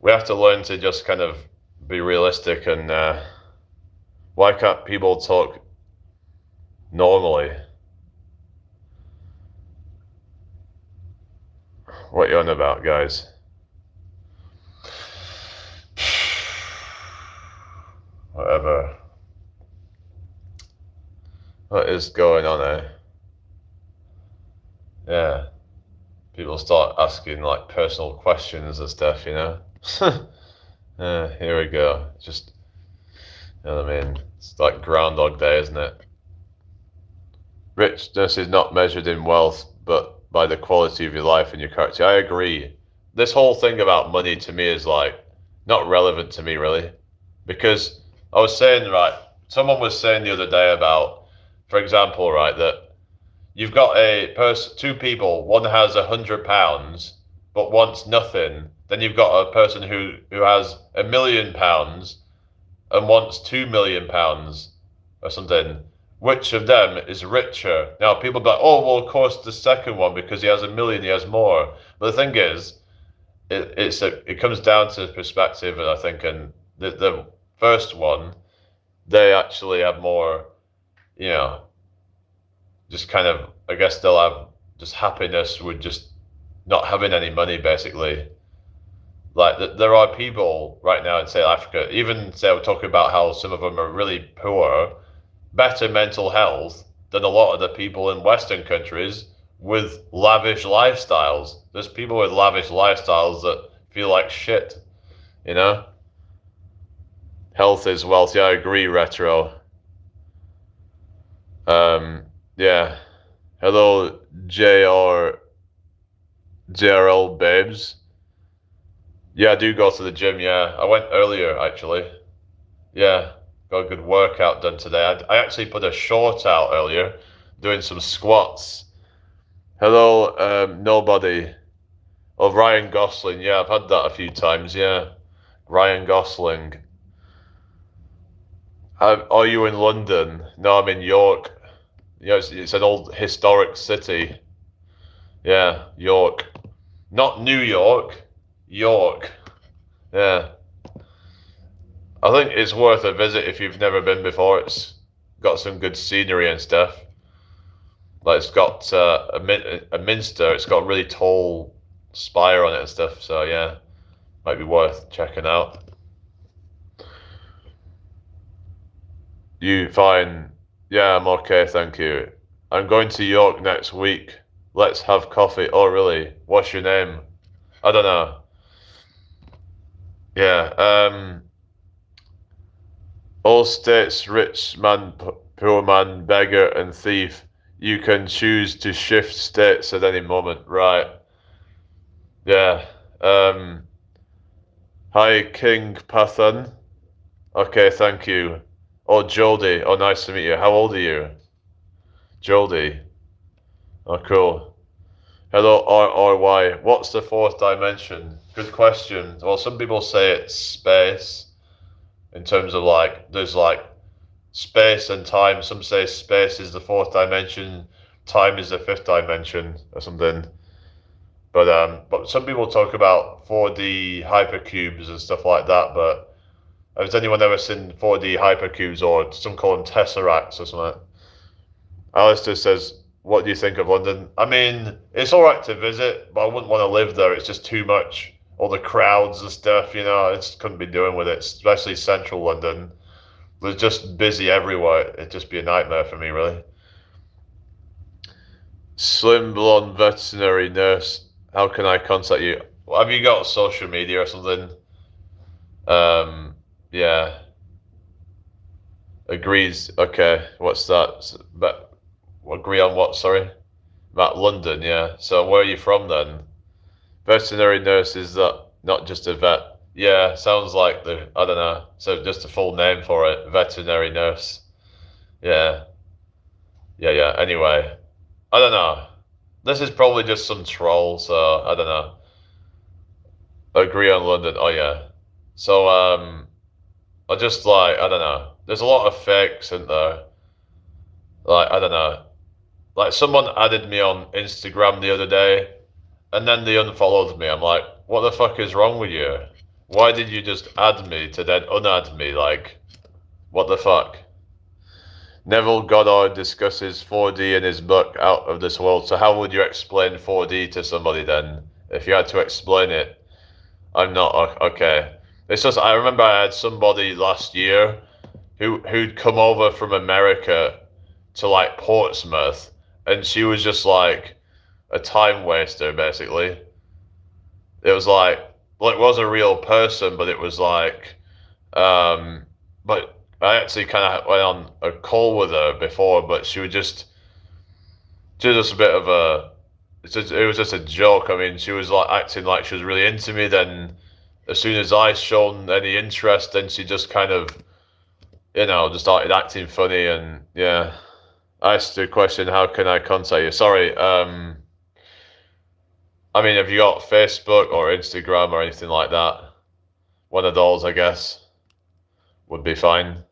We have to learn to just kind of be realistic, and why can't people talk normally? What you on about, guys? Whatever. What is going on there? Yeah. People start asking like personal questions and stuff, you know? Here we go. Just, you know what I mean? It's like Groundhog Day, isn't it? Richness is not measured in wealth, but by the quality of your life and your character. I agree. This whole thing about money to me is like not relevant to me, really. Because I was saying, right, someone was saying the other day about, for example, right, that you've got two people, one has £100 but wants nothing. Then you've got a person who has £1,000,000 and wants £2,000,000 or something. Which of them is richer? Now people go, oh well, of course the second one, because he has 1,000,000, he has more. But the thing is, it comes down to perspective, and I think, and the first one, they actually have more, you know, just kind of, I guess they'll have just happiness with just not having any money, basically. Like, there are people right now in, say, Africa, even, say, we're talking about how some of them are really poor, better mental health than a lot of the people in Western countries with lavish lifestyles. There's people with lavish lifestyles that feel like shit, you know? Health is wealth. Yeah, I agree, Retro. Yeah. Hello, JRL babes. Yeah, I do go to the gym, yeah. I went earlier, actually. Yeah, got a good workout done today. I actually put a short out earlier, doing some squats. Hello, nobody. Oh, Ryan Gosling. Yeah, I've had that a few times, yeah. Ryan Gosling. Are you in London? No, I'm in York. Yeah, it's an old historic city. Yeah, York. Not New York, York. Yeah. I think it's worth a visit if you've never been before. It's got some good scenery and stuff. Like, it's got a minster. It's got a really tall spire on it and stuff. So yeah, might be worth checking out. You fine? Yeah, I'm okay, thank you. I'm going to York next week. Let's have coffee. Oh, really? What's your name? I don't know. Yeah. All states, rich man, poor man, beggar, and thief. You can choose to shift states at any moment. Right. Yeah. Hi, King Pathan. Okay, thank you. Oh, Jodie. Oh, nice to meet you. How old are you? Jodie. Oh, cool. Hello, RRY. What's the fourth dimension? Good question. Well, some people say it's space in terms of like, there's like space and time. Some say space is the fourth dimension, time is the fifth dimension or something. But some people talk about 4D hypercubes and stuff like that. But has anyone ever seen 4D hypercubes, or some call them tesseracts or something? Alistair says, "What do you think of London?" I mean, it's all right to visit, but I wouldn't want to live there. It's just too much. All the crowds and stuff, I just couldn't be doing with it, especially central London. There's just busy everywhere. It'd just be a nightmare for me, really. Slim blonde veterinary nurse. How can I contact you? Have you got social media or something? Yeah. Agrees. Okay. What's that? But agree on what? Sorry. About London. Yeah. So where are you from then? Veterinary nurse, is that not just a vet? Yeah. Sounds like I don't know. So just a full name for it. Veterinary nurse. Yeah. Yeah. Yeah. Anyway, I don't know. This is probably just some troll. So I don't know. Agree on London. Oh yeah. So I just like, I don't know. There's a lot of fakes in there. Like, I don't know. Like someone added me on Instagram the other day, and then they unfollowed me. I'm like, what the fuck is wrong with you? Why did you just add me to then unadd me? Like, what the fuck? Neville Goddard discusses 4D in his book Out of This World. So how would you explain 4D to somebody then? If you had to explain it, I'm not okay. It's just I remember I had somebody last year who'd come over from America to like Portsmouth, and she was just like a time waster basically. It was like, well, it was a real person, but it was like, but I actually kind of went on a call with her before, but she was just a bit of a, it was just a joke. I mean, she was like acting like she was really into me. Then as soon as I shown any interest, then she just kind of, just started acting funny. And yeah, I asked her a question, how can I contact you? Sorry, I mean, have you got Facebook or Instagram or anything like that? One of those, I guess, would be fine.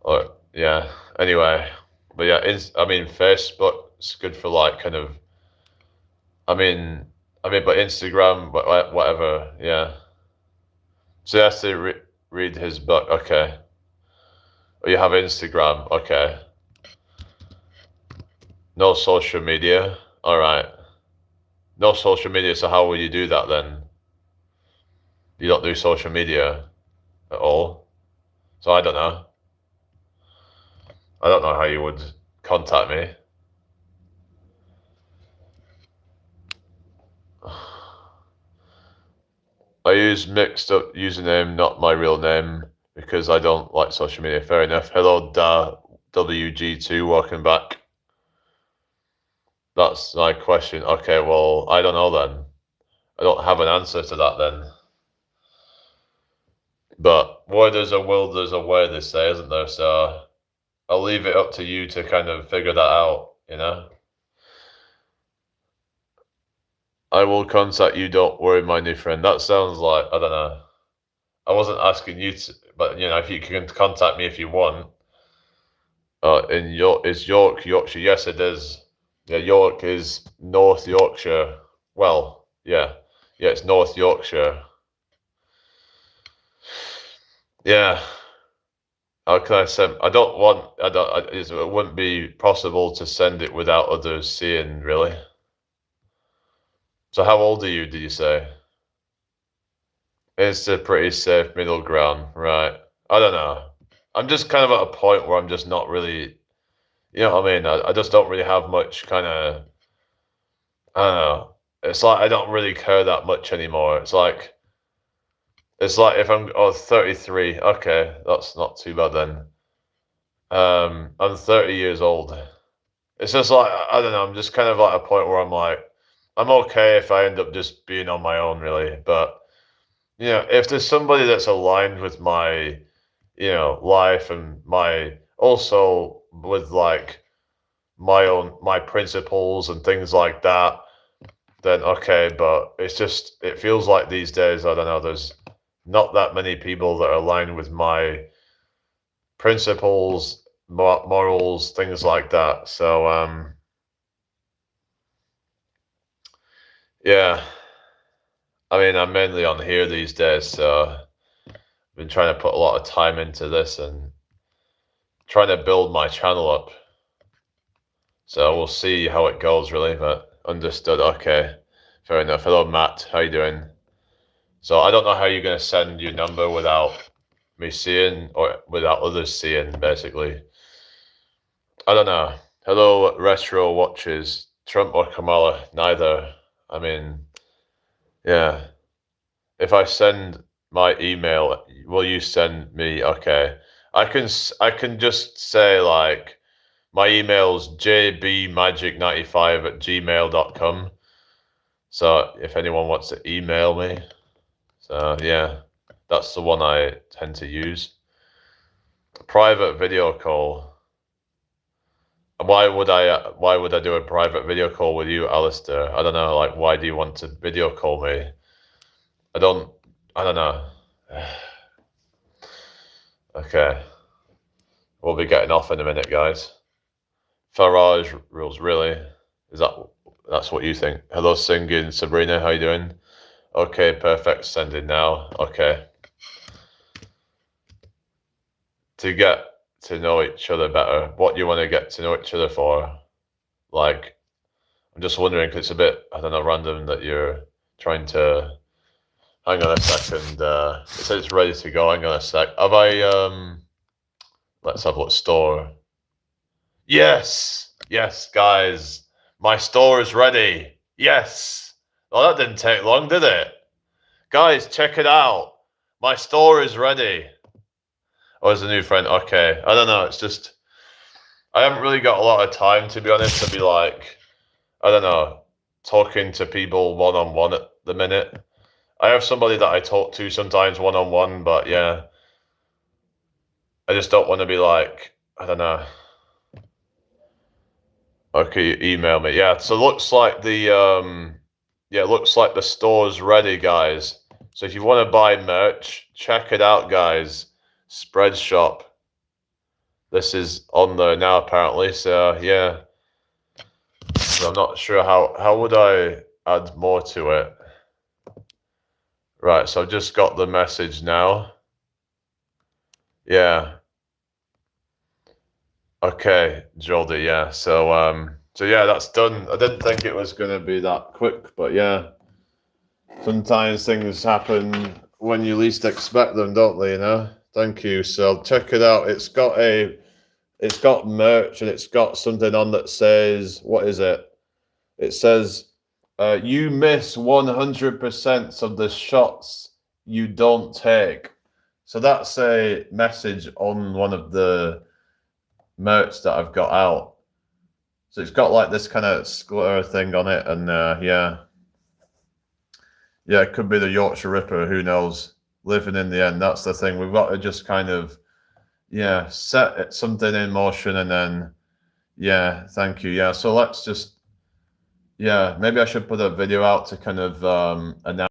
Or yeah. Anyway, but yeah, I mean, Facebook's good for like kind of. But Instagram, whatever. Yeah. So you have to read his book. Okay. Or you have Instagram. Okay. No social media. All right. No social media. So how will you do that then? You don't do social media at all. So I don't know. I don't know how you would contact me. I use mixed up username, not my real name, because I don't like social media. Fair enough. Hello, WG2, welcome back. That's my question. Okay, well, I don't know then. I don't have an answer to that then. But where there's a will, there's a way, they say, isn't there? So I'll leave it up to you to kind of figure that out, I will contact you, don't worry, my new friend. That sounds like, I don't know. I wasn't asking you to, but if you can contact me if you want. Is York, Yorkshire? Yes, it is. Yeah, York is North Yorkshire. Well, yeah, it's North Yorkshire. Yeah. How can I send? I don't want. I don't. It wouldn't be possible to send it without others seeing, really. So how old are you? Did you say? It's a pretty safe middle ground, right? I don't know. I'm just kind of at a point where I'm just not really, you know what I mean? I just don't really have much kind of, I don't know. It's like I don't really care that much anymore. It's like if I'm 33, okay, that's not too bad then. I'm 30 years old. It's just like, I don't know, I'm just kind of at a point where I'm like, I'm okay if I end up just being on my own, really. But, if there's somebody that's aligned with my, life and also with like my principles and things like that, then okay. But it feels like these days, I don't know, there's not that many people that are aligned with my principles, morals, things like that. So yeah, I mean, I'm mainly on here these days, so I've been trying to put a lot of time into this and trying to build my channel up. So we'll see how it goes, really. But understood. Okay, fair enough. Hello, Matt. How you doing? So I don't know how you're gonna send your number without me seeing or without others seeing, basically. I don't know. Hello, retro watches. Trump or Kamala? Neither. I mean, yeah. If I send my email, will you send me? Okay. I can just say like my email's jbmagic95@gmail.com. So if anyone wants to email me, so yeah, that's the one I tend to use. Private video call. Why would I do a private video call with you, Alistair? I don't know, like why do you want to video call me? I don't know. Okay. We'll be getting off in a minute, guys. Farage rules, really? That's what you think? Hello, singing Sabrina. How you doing? Okay, perfect. Sending now. Okay. To get to know each other better, what do you want to get to know each other for? Like, I'm just wondering because it's a bit, I don't know, random that you're trying to. Hang on a second. It says it's ready to go. Hang on a sec. Have I? Let's have a look. Store. Yes, yes, guys. My store is ready. Yes. Oh, that didn't take long, did it? Guys, check it out. My store is ready. Oh, there's a new friend. Okay. I don't know. It's just, I haven't really got a lot of time, to be honest, to be like, I don't know, talking to people one on one at the minute. I have somebody that I talk to sometimes one on one, but yeah, I just don't want to be like, I don't know. Okay, email me. Yeah, so looks like looks like the store's ready, guys. So if you want to buy merch, check it out, guys. Spread shop. This is on there now, apparently. So yeah. So I'm not sure how would I add more to it. Right, so I've just got the message now. Yeah. Okay, Joldy, yeah. So yeah, that's done. I didn't think it was gonna be that quick, but yeah. Sometimes things happen when you least expect them, don't they, you know? Thank you. So check it out. It's got merch and it's got something on that says, what is it? It says, you miss 100% of the shots you don't take. So that's a message on one of the merch that I've got out. So it's got like this kind of square thing on it, and yeah, it could be the Yorkshire Ripper. Who knows? Living in the end. That's the thing. We've got to just kind of, yeah, set something in motion, and then, yeah, thank you. Yeah, so let's just, yeah, maybe I should put a video out to kind of announce,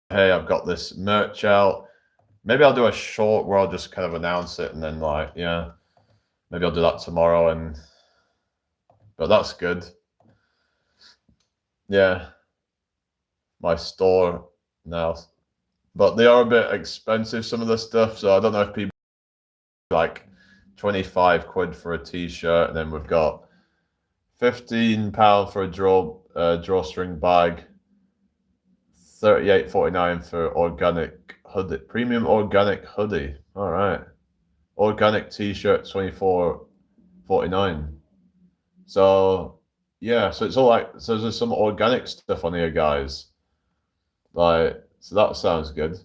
hey, I've got this merch out. Maybe I'll do a short where I'll just kind of announce it, and then like, yeah, maybe I'll do that tomorrow. But that's good. Yeah, my store now, but they are a bit expensive, some of the stuff. So I don't know if people like 25 quid for a t-shirt, and then we've got £15 for a drawstring bag, 38.49 for organic hoodie, premium organic hoodie. All right, organic t-shirt, 24.49. So yeah, so it's all like, so there's some organic stuff on here, guys. Like, so that sounds good.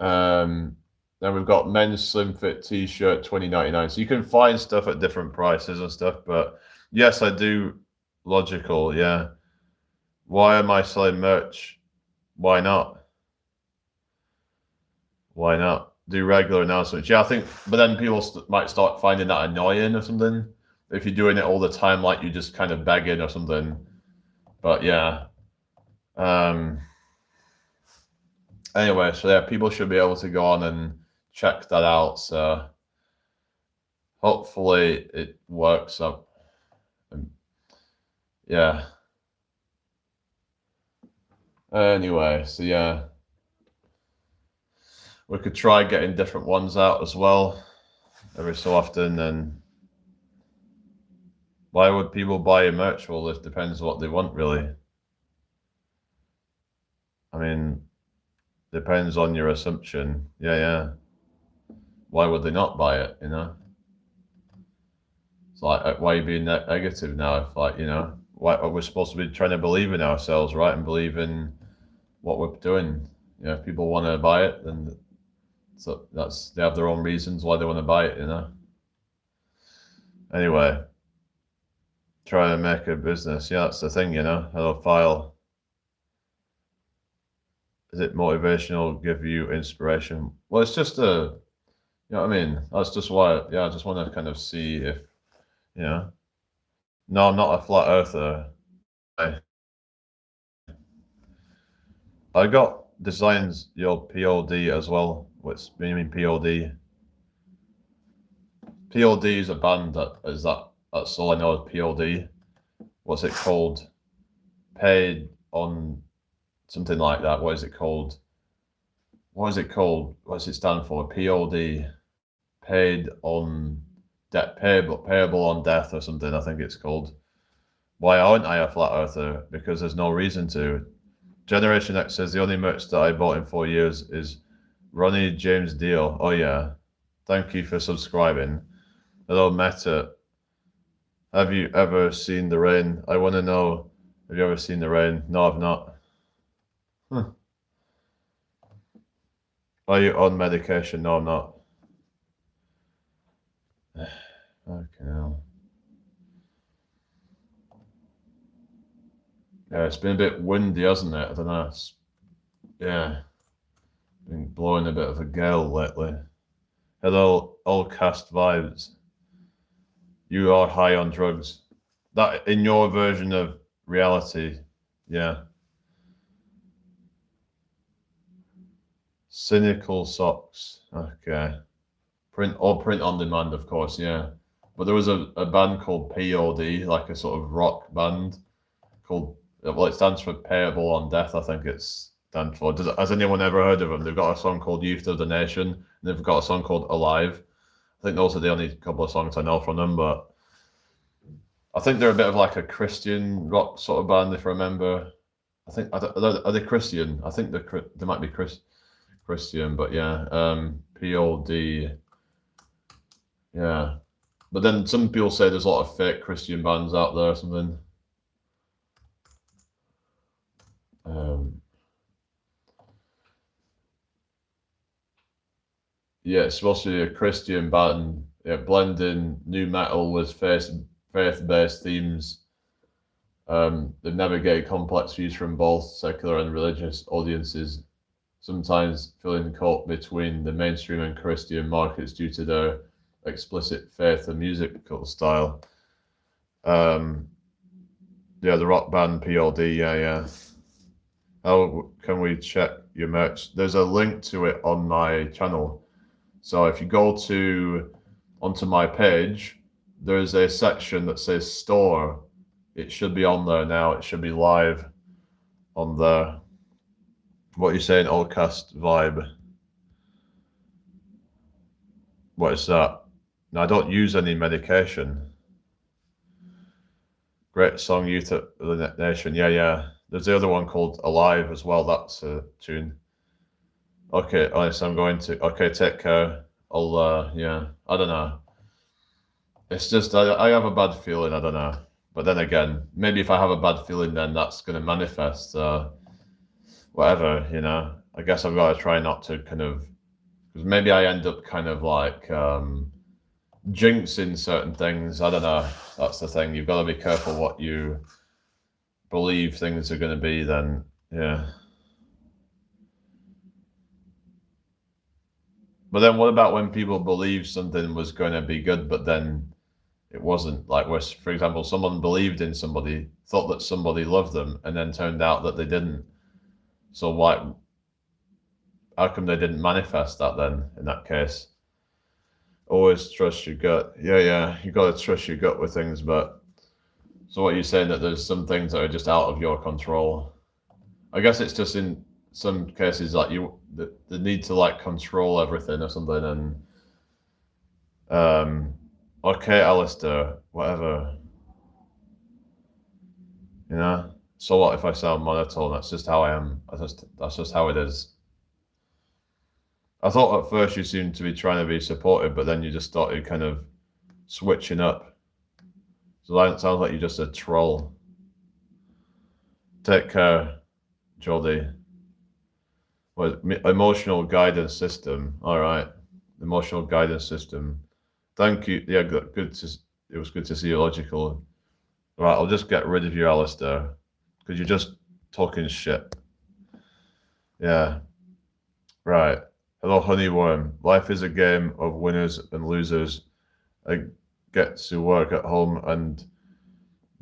Then we've got men's slim fit t-shirt, $20.99. So you can find stuff at different prices and stuff. But yes, I do. Logical, yeah. Why am I selling merch? Why not? Why not do regular announcements? Yeah, I think. But then people might start finding that annoying or something. if you're doing it all the time, like you just kind of begging or something. But yeah. Anyway, so yeah, people should be able to go on and check that out. So hopefully it works up. Yeah. Anyway, so yeah, we could try getting different ones out as well every so often. And why would people buy a merch? Well, it depends what they want, really. I mean, depends on your assumption. Yeah, yeah. Why would they not buy it? You know, it's like, why are you being negative now? If, like, you know, why are we supposed to be trying to believe in ourselves, right, and believe in what we're doing? You know, if people want to buy it, then so they have their own reasons why they want to buy it. You know. Anyway, trying to make a business. Yeah, that's the thing. You know, hello file. Is it motivational? Give you inspiration? Well, it's just a. You know what I mean? That's just why. Yeah, I just want to kind of see if, you know. No, I'm not a flat earther. I got designs your POD as well. What's mean POD? POD is a band that's all I know is POD. What's it called? Paid on something like that. What is it called? What is it called? What does it stand for? POD. Paid on debt, payable on death or something, I think it's called. Why aren't I a flat earther? Because there's no reason to. Generation X says the only merch that I bought in 4 years is Ronnie James Dio. Oh yeah. Thank you for subscribing. Hello Meta. Have you ever seen the rain? I want to know. Have you ever seen the rain? No, I've not. Huh. Are you on medication? No, I'm not. Okay, now. Yeah, it's been a bit windy, hasn't it? I don't know. Yeah, been blowing a bit of a gale lately. Hello, all cast vibes. You are high on drugs. That in your version of reality, yeah. Cynical socks. Okay. Print on demand, of course, yeah. But there was a band called POD, like a sort of rock band called, well, it stands for Payable on Death, I think it's stands for. Has anyone ever heard of them? They've got a song called Youth of the Nation, and they've got a song called Alive. I think those are the only couple of songs I know from them, but I think they're a bit of like a Christian rock sort of band, if I remember. I think, are they Christian? I think they might be Christian, but yeah, POD, yeah. But then some people say there's a lot of fake Christian bands out there or something. Yeah, it's supposed to be a Christian band, yeah, blending new metal with faith-based themes. They've navigated complex views from both secular and religious audiences, sometimes feeling caught between the mainstream and Christian markets due to their explicit faith and musical style. Yeah, the rock band PLD, yeah. How can we check your merch? There's a link to it on my channel. So if you go onto my page, there's a section that says store. It should be on there now. It should be live on there. What are you saying, Allcast Vibe? What is that? No, I don't use any medication. Great song, Youth of the Nation. Yeah. There's the other one called Alive as well. That's a tune. Okay, honest, I'm going to. Okay, take care. Yeah, I don't know. It's just, I have a bad feeling, I don't know. But then again, maybe if I have a bad feeling, then that's going to manifest. Whatever, you know. I guess I've got to try not to kind of, because maybe I end up kind of like jinxing certain things. I don't know. That's the thing. You've got to be careful what you believe things are going to be. Then, yeah. But then what about when people believe something was going to be good, but then It wasn't like where, for example, someone believed in somebody, thought that somebody loved them, and then turned out that they didn't. So why? How come they didn't manifest that then? In that case, always trust your gut. Yeah, you got to trust your gut with things. But so what you're saying that there's some things that are just out of your control. I guess it's just in some cases like the need to like control everything or something. And okay, Alistair, whatever. You know. So what if I sound monotone? That's just how I am. That's just how it is. I thought at first you seemed to be trying to be supportive, but then you just started kind of switching up. So that sounds like you're just a troll. Take care, Jodie. Well, emotional guidance system. All right, emotional guidance system. Thank you. Yeah, good. It was good to see you logical. Right, I'll just get rid of you, Alistair, because you're just talking shit. Yeah. Right. Hello, honeyworm. Life is a game of winners and losers. I get to work at home and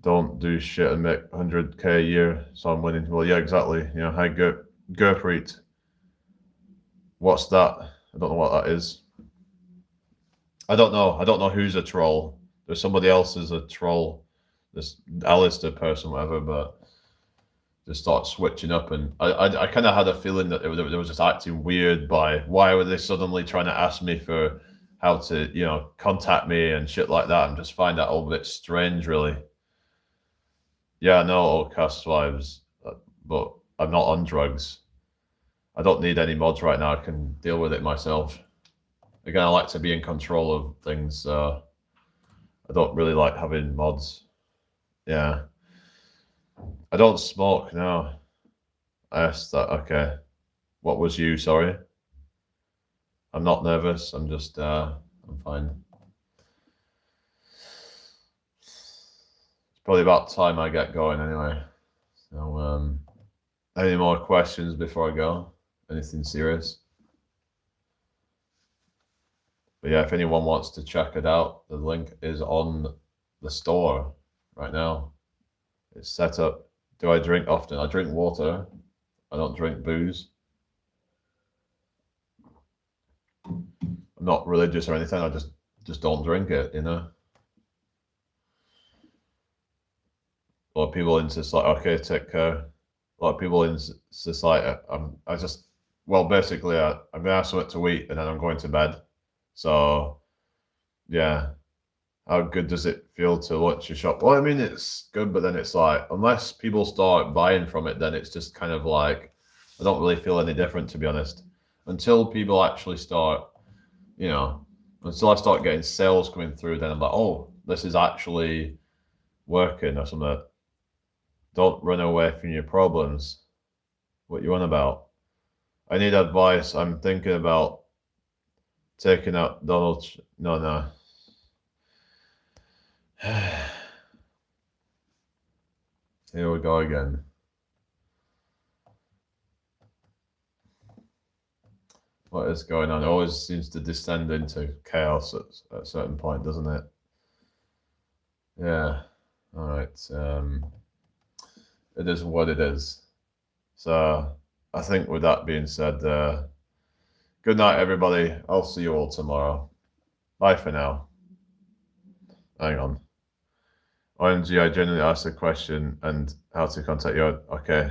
don't do shit and make 100K a year, so I'm winning. Well, yeah, exactly. You know, hi, Gurpreet. What's that? I don't know what that is. I don't know. I don't know who's a troll. There's somebody else who's a troll. This Alistair person, whatever, but just start switching up. And I kind of had a feeling that they were just acting weird by why were they suddenly trying to ask me for how to, you know, contact me and shit like that, and just find that all a bit strange, really. Yeah, I know all cast wives, but I'm not on drugs. I don't need any mods right now. I can deal with it myself. Again, I like to be in control of things. I don't really like having mods. Yeah. I don't smoke, no. I asked that, okay. What was you, sorry? I'm not nervous. I'm just, I'm fine. It's probably about time I get going anyway. So, any more questions before I go? Anything serious? But yeah, if anyone wants to check it out, the link is on the store right now. It's set up. Do I drink often? I drink water. I don't drink booze. I'm not religious or anything. I just don't drink it, you know. A lot of people in society, okay, take care. A lot of people in society, basically, I'm gonna have something to eat and then I'm going to bed. So, yeah. How good does it feel to launch a shop? Well, I mean, it's good, but then it's like, unless people start buying from it, then it's just kind of like, I don't really feel any different, to be honest. Until people actually start, you know, until I start getting sales coming through, then I'm like, oh, this is actually working or something. Don't run away from your problems. What you on about? I need advice. I'm thinking about taking out Donald. No. Here we go again. What is going on? It always seems to descend into chaos at a certain point, doesn't it? Yeah. All right. It is what it is. So I think with that being said, good night, everybody. I'll see you all tomorrow. Bye for now. Hang on. OMG, I genuinely asked a question and how to contact you. Okay.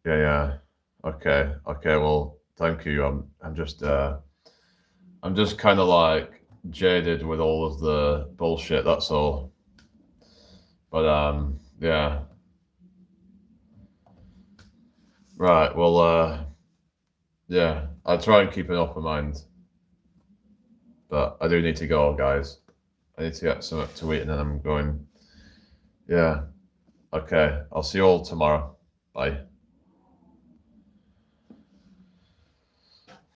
Yeah. Okay. Well, thank you. I'm just kind of like jaded with all of the bullshit. That's all. But yeah. Right. Well, yeah. I try and keep an open mind, but I do need to go, guys. I need to get something to eat, and then I'm going. Yeah. Okay. I'll see you all tomorrow. Bye.